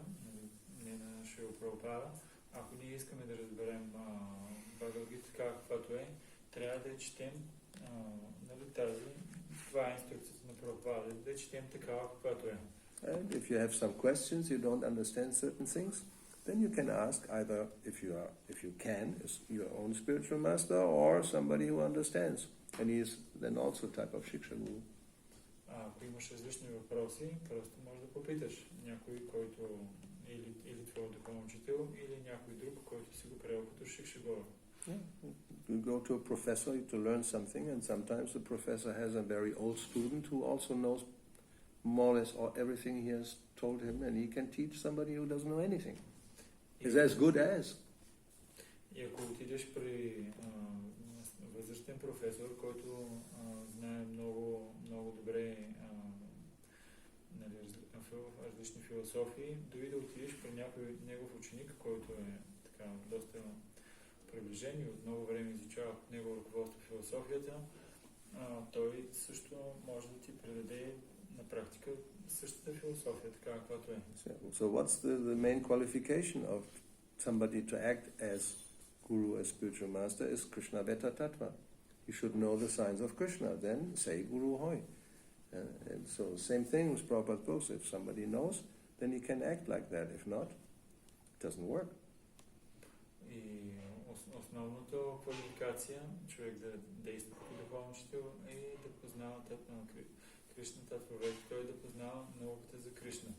не на Шрила Прабхупада. Ако ние искаме да разберем Бхагавад Гита така каквато е, трябва да четем това е инструкцията на Прабхупада, да четем такава каквато е.
And if you have some questions, you don't understand certain things, then you can ask either if you can, is your own spiritual master or somebody who understands. And he is then also a type of Shiksha Guru.
Ако имаш различни въпроси, просто можеш да попиташ някой, който или твой духовен учител, или някой друг, който си го приел като Шикша Гуру.
You go to a professor to learn something, and sometimes the professor has a very old student who also knows more or less everything he has told him, and he can teach somebody who doesn't know anything. Is as good as.
И ако отидеш при възрастен професор, който знае много, много добре различни философии, дори да отидеш при някой негов ученик, който е така доста приближен и от много време изучава от него ръководство философията, той също може да ти предаде на практика същата философия, така каквато е.
So what's the main qualification of somebody to act as Guru, as spiritual master, is Krishna Beta Tattva. You should know the signs of Krishna, then say Guru Hoy. And so same thing with Prabhupada's books. If somebody knows, then he can act like that. If not, it doesn't work.
И основната квалификация човек да действа като духовен учител е да познава Кришна Татва, той да познава науката за Кришна.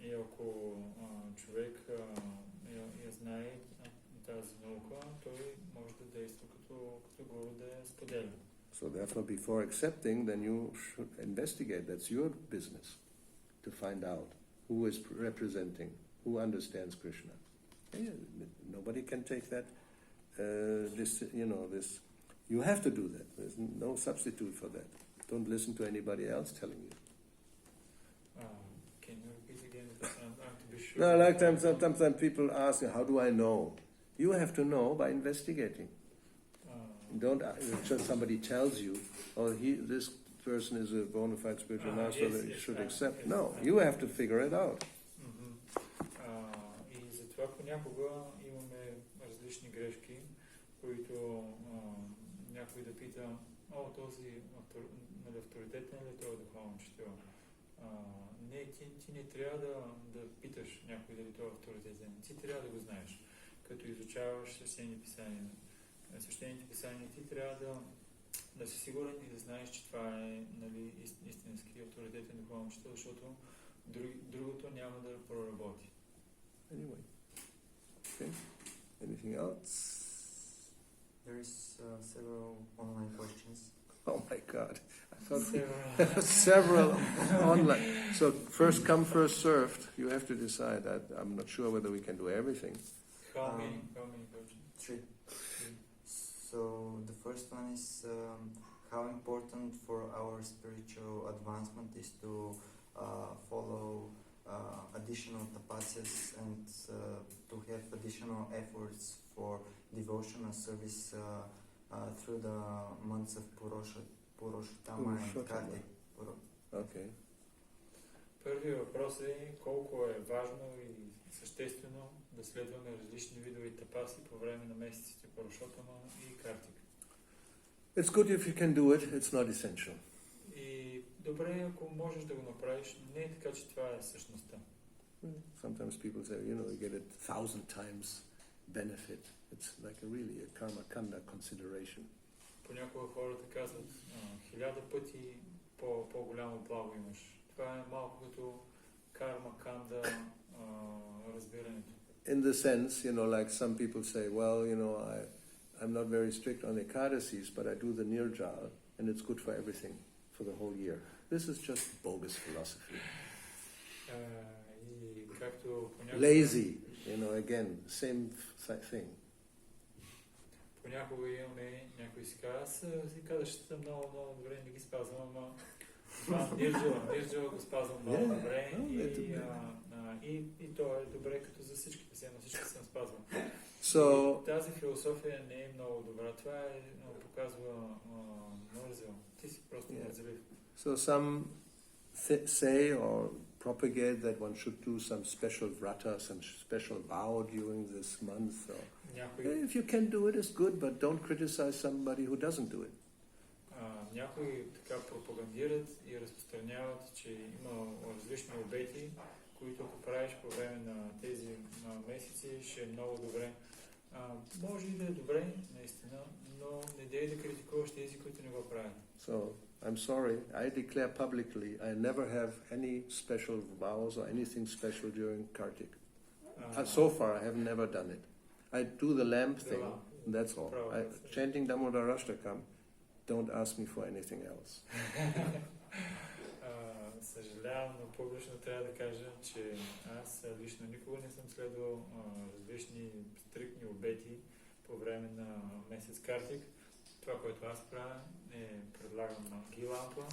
И ако човек я знае тази наука, той може да действа като горе да я споделя.
So therefore, before accepting, then you should investigate. That's your business to find out who is representing, who understands Krishna. Yeah, nobody can take that. This. You have to do that. There's no substitute for that. Don't listen to anybody else telling you.
Can you repeat again? To be sure.
No, like sometimes people ask, how do I know? You have to know by investigating. Don't just somebody tells you, this person is a bona fide spiritual master that you should accept. No, you have to figure it out.
И затова понякога имаме различни грешки, които някой да пита, този авторитетен ли той е духовен учител? Не, ти не трябва да питаш някой дали той е авторитетен. Ти трябва да го знаеш. Като изучаваш свещените писания, ти трябва да си сигурен и да знаеш, че това е истински авторитетен духовен учител, защото другото няма да проработи.
Anyway. Okay. Anything else?
There is several online questions.
Oh my God. I thought several online. So first come, first served. You have to decide. I'm not sure whether we can do everything.
How many questions?
3. So the first one is how important for our spiritual advancement is to follow additional tapasyas and to have additional efforts for devotional service through the months of Purushottama and Kartik.
Okay.
Първият въпрос е колко е важно и съществено да следваме различни видове тапаси по време на месеците Пурушоттама и Картик.
It's good if you can do it. It's not essential.
И добре, ако можеш да го направиш, не е така, че това е същността.
Sometimes people say, you get it 1,000 times benefit. It's like a karma kanda consideration.
Понякога хората казват 1000 пъти по-голямо благо имаш. Това е малко като карма канда разбирането.
In the sense, like some people say, well, I'm not very strict on Ekadasis, but I do the Nirjal, and it's good for everything, for the whole year. This is just bogus philosophy. Lazy, again, same thing.
Понякога имаме някой си казва, ще съм много добре, не ги спазвам, ама Нирджала го спазвам много добре и то е добре като за всички, всички съм спазвам. Тази философия не е много добра. Това показва мързел. Ти си просто мързелив.
So some say or propagate that one should do some special vrata, some special vow during this month. If you can do it, it's good, but don't criticize somebody who doesn't do it.
Някои така пропагандират и разпространяват, че има различни обети, които ако правиш по време на тези месеци, ще е много добре. Може и да е добре, наистина, но не дей да критикуваш тези, които не го правят.
So, I'm sorry, I declare publicly I never have any special vows or anything special during Kartik. So far, I have never done it. I do the lamp thing, and that's all. Chanting Damodarashtakam, don't ask me for anything else.
Съжалявам, но публично трябва да кажа, че аз лично никога не съм следвал различни стриктни обети по време на месец Картик. Това, което аз правя, предлагам ги-лампа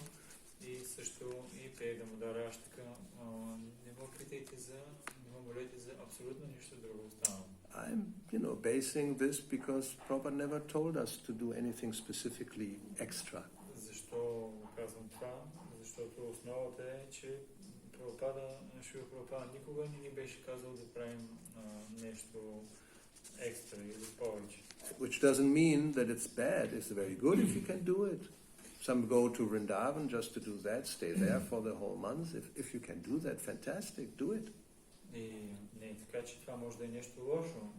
и също и пея Дамодараштрика. Не ме молете за абсолютно нищо друго останало.
I'm, basing this because Prabhupada never told us to do anything specifically extra.
Защо казвам това? Защото основата е, че Шрила Прабхупада никога не ни беше казал да правим нещо екстра или повече.
Which doesn't mean that it's bad. It's very good if you can do it. Some go to Vrindavan just to do that, stay there for the whole month. If you can do that, fantastic, do it.
И не е така, че това може да е нещо лошо.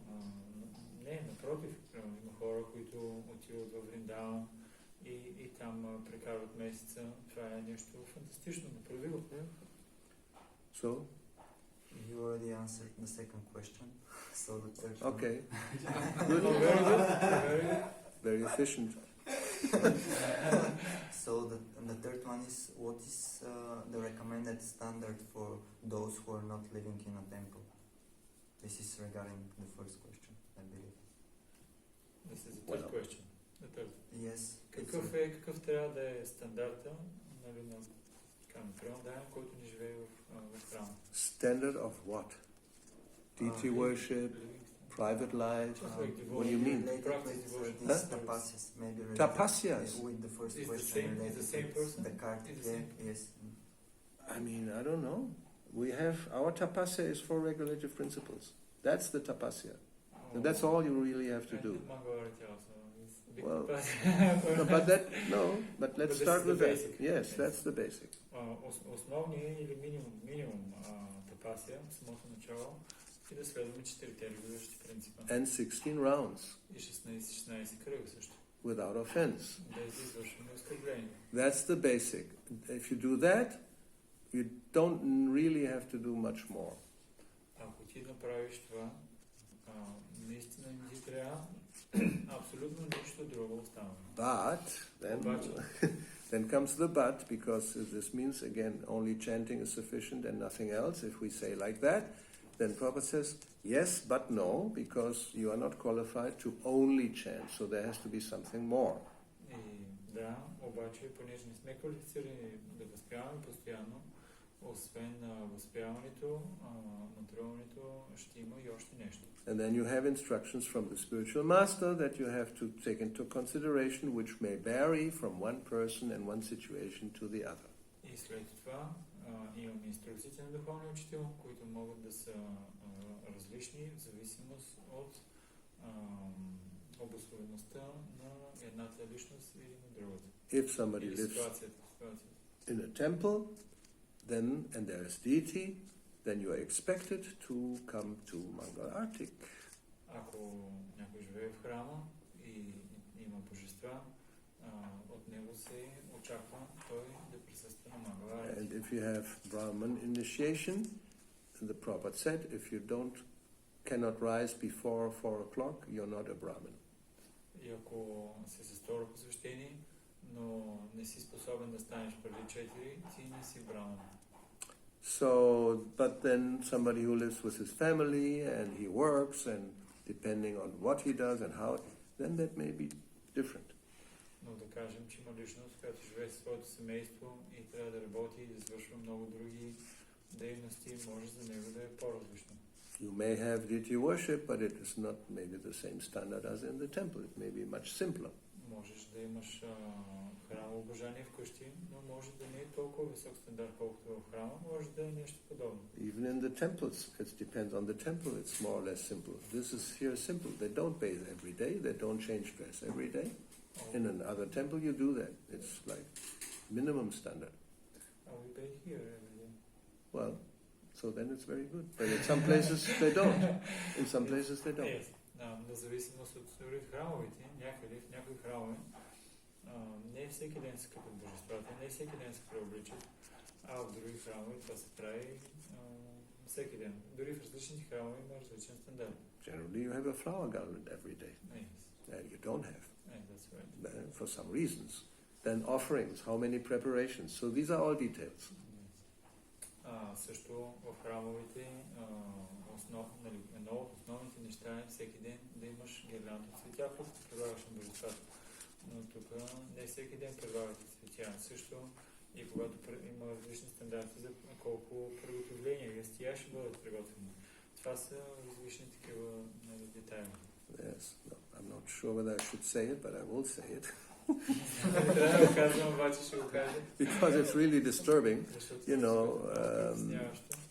Не, напротив. Има хора, които отиват в Вриндаван и там прекарват месеца. Това е нещо фантастично, направи го.
So,
You already answered the second question, so the third one.
Okay,
Good. Oh, very good. Very good.
very efficient.
So the third one is, what is the recommended standard for those who are not living in a temple? This is regarding the first question, I believe.
This is the third
Well.
question. The third.
Yes.
Какъв трябва да е стандарта, нали, на природен, който не живее в храма?
Standard of what? Deity worship, private life?
Just like
What do you mean?
Related
Practice
with
devotion.
these
Huh?
tapasyas, maybe related
Tapasyas?
with the first
Is the
question
same- is
related
the same
with
person?
the card.
Is the
Yeah,
same-
yes.
I mean, I don't know. We have, our tapasya is 4 regulative principles. That's the tapasya. And that's all you really have to do. Well, No, but let's
But this
start
is the
with that.
basic.
Yes,
Yes.
that's the basic.
Основният или минимум тапасия в самото начало и да следваме 4 регулиращи принципа.
And 16 rounds
И 16 кръга също.
without offense.
Без да извършваме оскърбление.
That's the basic. If you do that, you don't really have to do much more.
Ако ти направиш това, наистина не ти трябва абсолютно нищо друго остава.
But then comes the but, because this means again only chanting is sufficient and nothing else. If we say like that, then Prabhupada says yes, but no, because you are not qualified to only chant. So there has to be something more.
И да, обаче, понеже не сме квалифицирани да възпяваме постоянно, освен възпяването, натруването, ще има и още нещо.
And then you have instructions from the spiritual master that you have to take into consideration, which may vary from one person and one situation to the other.
И след това имаме инструкциите на духовния учител, които могат да са различни в зависимост от обусловеността на едната личност или на другата.
If somebody
Или
lives
ситуацията.
in a temple, then and there is deity, then you are expected to come to Mangal Artik.
Ако някой живее в храма и има божества, от него се очаква той да присъства на Мангала.
And if you have Brahman initiation, the Prabhupada said, if you cannot rise before 4 o'clock, you're not a Brahmin.
И ако си с второ посвещение, но не си способен да станеш преди 4, ти не си браман.
So, but then somebody who lives with his family and he works, and depending on what he does and how, then that may be different.
Но да кажем, че има личност, която живее със своето семейство и трябва да работи и да извършва много други дейности, може за него да е по-различно.
You may have deity worship, but it is not maybe the same standard as in the temple. It may be much simpler.
Можеш да имаш храма обожание вкъщи, но може да не е толкова висок стандарт, колкото в храма, може да е нещо подобно.
Even in the temples, it depends on the temple, it's more or less simple. This is here simple. They don't bathe every day, they don't change dress every day. In another temple you do that. It's like minimum standard.
We bathe here every day.
Well, so then it's very good. But in some places they don't. In some places they don't.
Yes. На зависимост от храмовете, някъде, в някои храмове, не всеки ден се къпят божествата, не всеки ден се преобличат, а в други храмове това се прави всеки ден. Дори в различните храмове има различен стандарт.
Generally you have a flower garland every day.
Yes.
You don't have,
That's right.
for some reasons. Then offerings, how many preparations. So these are all details.
Също в храмовете едно от основните неща е всеки ден да имаш гирлянда от цветя, колкото предлагаш на божествата. Но тук не всеки ден предлагате цветя. Също и когато има различни стандарти за колко приготовления и ястия ще бъдат приготвени. Това са различни такива детайли.
Yes, no, I'm not sure whether I should say it, but I will say it. Because it's really disturbing. You know,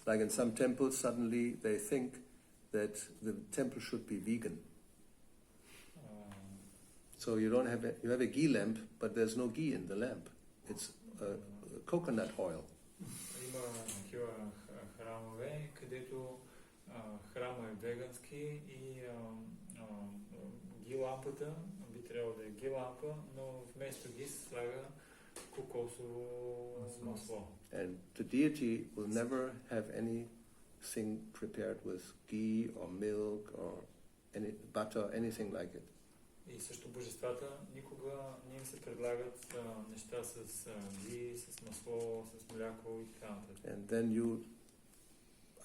like in some temples, suddenly they think that the temple should be vegan. So you have a ghee lamp, but there's no ghee in the lamp. It's coconut oil.
Има такива храмове, където храма е вегански и ги лампата би трябвало да е ги лампа, но вместо ги се слага кокосово масло.
And the deity will never have any anything prepared with ghee or milk or any butter, anything like it.
И също божествата никога не им се предлагат неща с ги, с масло, с мляко и така нататък.
And then you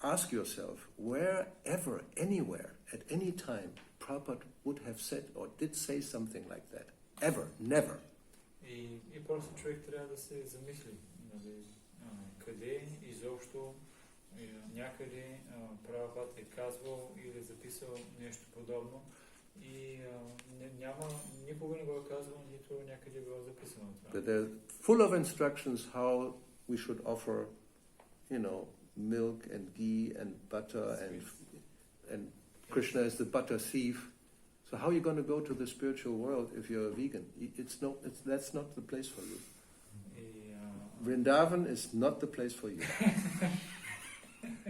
ask yourself, wherever, anywhere, at any time, Prabhupada would have said or did say something like that. Ever, never.
И просто човек трябва да се замисли, нали, къде изобщо някъде Прабхупад е казвал или записал нещо подобно и никога не го е казвал, нито някъде го е записано това.
But they're full of instructions how we should offer, milk and ghee and butter and Krishna is the butter thief. So how are you going to go to the spiritual world if you're a vegan? That's not the place for you. Vrindavan is not the place for you.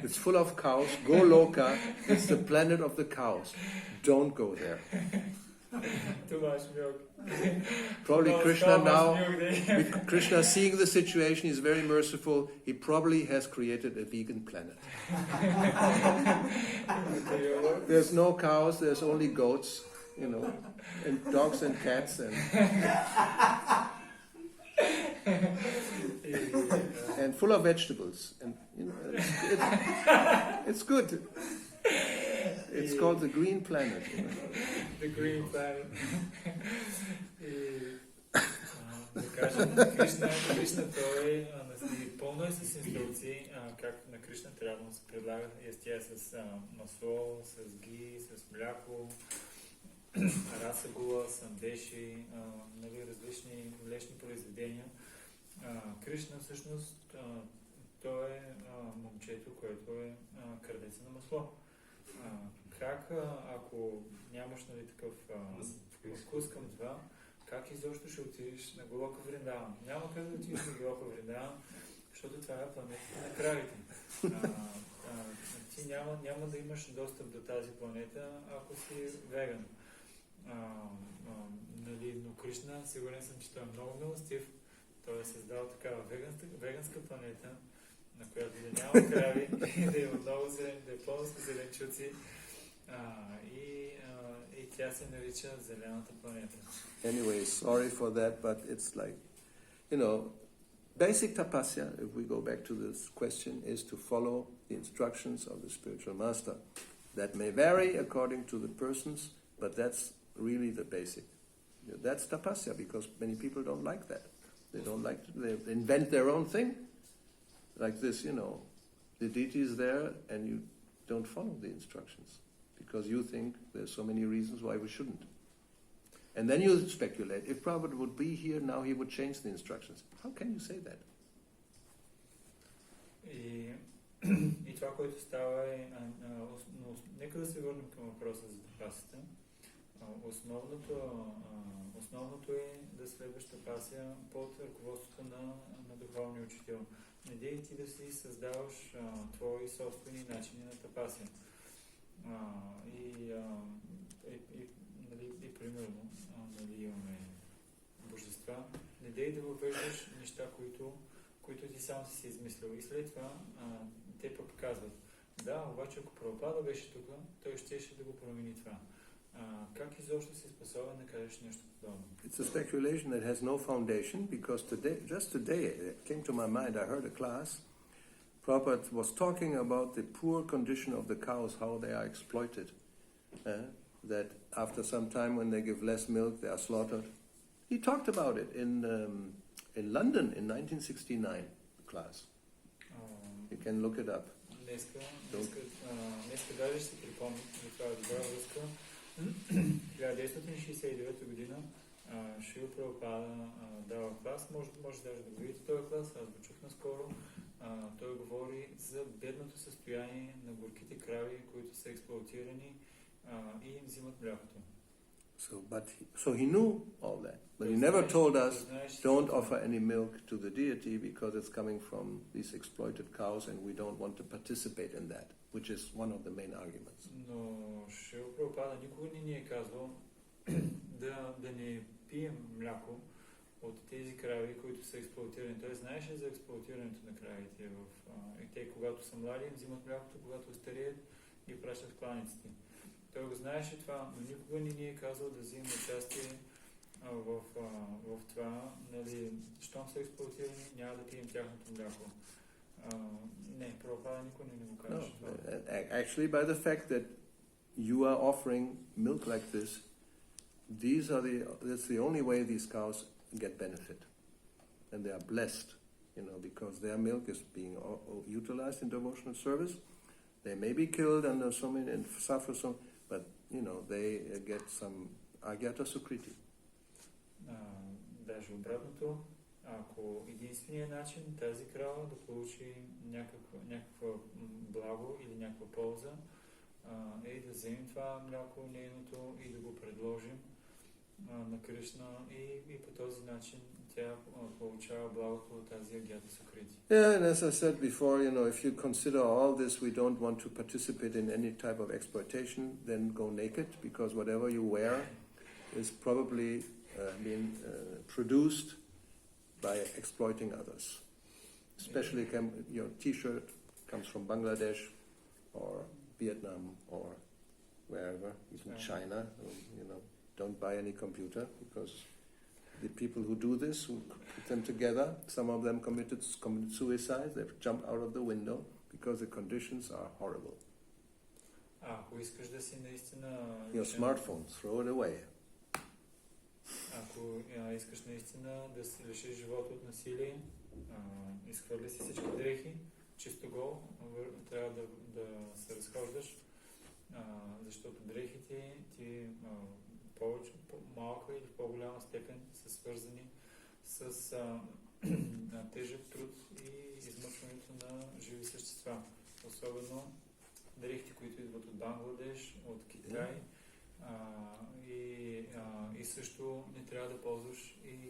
It's full of cows. Go Loka. It's the planet of the cows. Don't go there.
Too much milk.
Probably Krishna now, with Krishna seeing the situation, he's very merciful. He probably has created a vegan planet. There's no cows, there's only goats, and dogs and cats. And full of vegetables. And it's good. It's called the green planet.
The green planet. Да кажем, Кришна той пълно е с инструкции как на Кришна трябва да се предлага ястия с масло, с ги, с мляко, расагула, сандеши, различни млечни произведения. Кришна всъщност той е момчето, което е крадеца на масло. Как, ако нямаш такъв вкус към това, как изобщо ще отидеш на Голока Вриндаван? Няма как да отидеш на Голока Вриндаван, защото това е планетата на кравите. Ти няма да имаш достъп до тази планета, ако си веган. Но Кришна, сигурен съм, че той е много милостив. Той е създал такава веганска планета, на която да няма крави, да има много да е пълно с зеленчуци. И тя се нарича Зелената планета.
Anyway, sorry for that, but it's like, basic tapasya, if we go back to this question, is to follow the instructions of the spiritual master. That may vary according to the persons, but that's really the basic. That's tapasya, because many people don't like that. They invent their own thing. Like this, the deity is there and you don't follow the instructions because you think there's so many reasons why we shouldn't. And then you speculate, if Prabhupada would be here now, he would change the instructions. How can you say that?
И това, което става е... Нека да се върнем към въпроса за тапасията. Основното е да следваш тапасия под ръководството на духовния учител. Не дей ти да си създаваш твои собствени начини на тапасия. И примерно, имаме божества. Не дей да въвеждаш неща, които ти сам си измислил. И след това те пък казват, да, обаче ако Прабхупада беше тук, той щеше да го промени това. Как изобщо си способен да кажеш нещо подобно?
It's a speculation that has no foundation because just today it came to my mind, I heard a class, Prabhupada was talking about the poor condition of the cows, how they are exploited. That after some time when they give less milk, they are slaughtered. He talked about it in London in 1969, the class. You can look it up.
Днеска даже си припомня, това е добра връзка. 1969 година Шрила Прабхупада дава клас, може даже да го видите този клас, аз го чух наскоро. Той говори за бедното състояние на горките крави, които са експлоатирани и им взимат млякото.
So he knew all that, but he never told us, don't offer any milk to the deity because it's coming from these exploited cows and we don't want to participate in that, which is one of the main arguments.
Но Шрила Прабхупада никога не ни е казвал да не пием мляко от тези крави, които са експлоатирани. Той знаеше за експлоатирането на кравите. И те, когато са млади, взимат млякото, когато остареят, ги пращат в кланиците. Той го знаеше това, но никога не ни е казал да взима участие в това, нали, щом са експлоатирани, няма да пием тяхното мляко. Не, Прабхупада никой не го каже.
No. Actually, by the fact that you are offering milk like this, that's the only way these cows get benefit. And they are blessed, because their milk is being utilized in devotional service. They may be killed under so many and suffer so, but they get some agyata sukriti.
Даже обратното, ако единственият начин тази крава да получи някаква благо или някаква полза е да вземем това мляко нейното и да го предложим на Кришна и по този начин тя получава благото от тази агята сукрити.
Yeah, and as I said before, if you consider all this, we don't want to participate in any type of exploitation, then go naked, because whatever you wear is probably being produced by exploiting others. Especially your t-shirt comes from Bangladesh or Vietnam or wherever, even China. Don't buy any computer, because the people who do this, who put them together, some of them committed suicide. They've jumped out of the window because the conditions are horrible.
Ако искаш да си наистина...
Your smartphone, throw it away.
Ако искаш наистина да си лишиш живота от насилие, изхвърли си всички дрехи, чисто гол, трябва да се разхождаш, защото дрехите ти повече, малка или в по-голяма степен са свързани с тежък труд и измъчването на живи същества. Особено дрехите, които идват от Бангладеш, от Китай. И също не трябва да ползваш и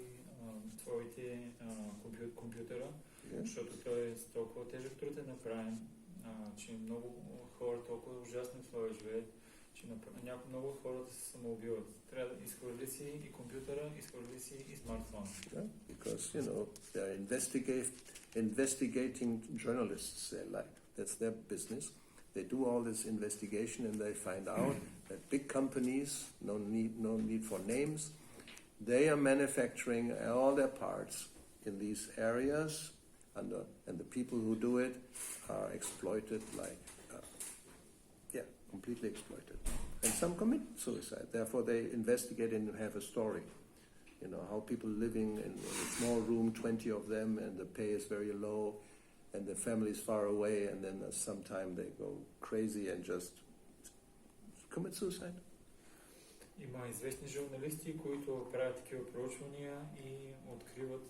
твоите компютъра, защото той е с толкова тежък труд е направен, че много хора толкова ужасни условия живеят, че много от хората се самоубиват. Трябва да изхвърли си и компютъра, изхвърли си и смартфона.
Yeah, because, they're investigating journalists, that's their business. They do all this investigation and they find out that big companies, no need for names, they are manufacturing all their parts in these areas, and the people who do it are exploited completely exploited. And some commit suicide. Therefore, they investigate and have a story. How people living in a small room, 20 of them, and the pay is very low, and the family is far away, and then sometime they go crazy and just commit suicide.
Има известни журналисти, които правят такива проучвания и откриват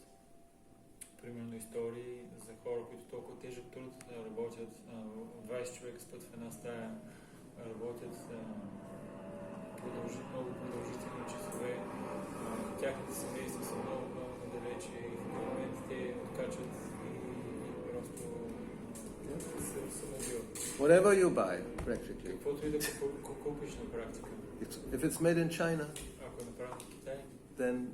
примерно истории за хора, които толкова тежък труд работят, 20 човека спят в една стая, работят много продължителни часове, тяхните семейства са много надалече и в един момент те откачат и просто се самоубиват.
Whatever you buy, practically.
Каквото и да купиш на практика.
If it's made in China,
ако е направено в Китай,
then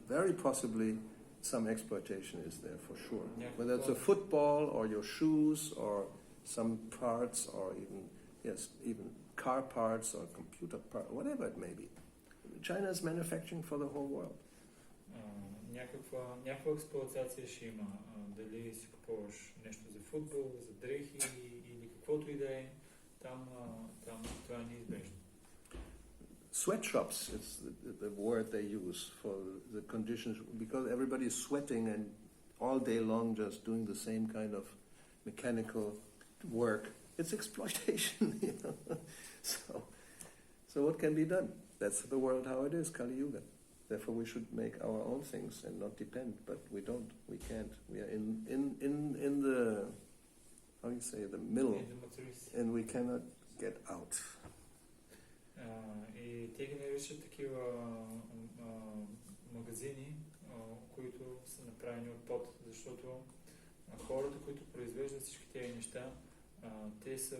very possibly some exploitation is there for sure. Whether it's a football or your shoes or some parts or even car parts or computer parts, whatever it may be. China is manufacturing for the whole world.
Някаква експлоатация ще има. Дали си купуваш нещо за футбол, за дрехи или каквото и да е, там това е неизбежно.
Sweatshops, it's the word they use for the conditions, because everybody is sweating and all day long just doing the same kind of mechanical work. It's exploitation, So what can be done? That's the world how it is, Kali Yuga. Therefore we should make our own things and not depend, but we don't, we can't. We are in the, how do you say, the middle, and we cannot get out.
И те ги наричат такива магазини, които са направени от пот, защото хората, които произвеждат всички тези неща, те са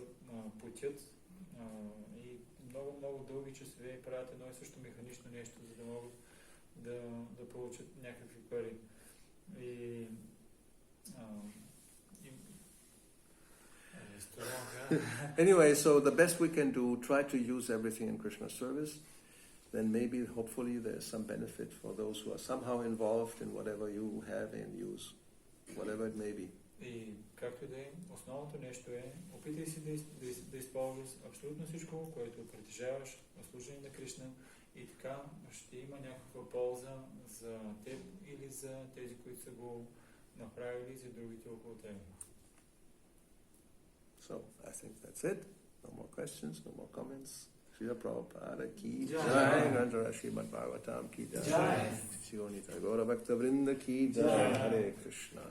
потят и много дълги часове правят едно и също механично нещо, за да могат да получат някакви пари. И
Anyway, so the best we can do, try to use everything in Krishna service. Then maybe, hopefully, there's some benefit for those who are somehow involved in whatever you have and use, whatever it may be.
И както да е, основното нещо е, опитай си да използваш абсолютно всичко, което притежаваш в служение на Кришна, и така ще има някаква полза за теб или за тези, които са го направили, за другите около теб.
So, I think that's it. No more questions, no more comments. Srila Prabhupada ki
Jai.
jai, Granthara Srimad Bhagavatam ki jai,
Jai.
Shri Gaura Bhakta Vrinda ki jai, Hare Krishna.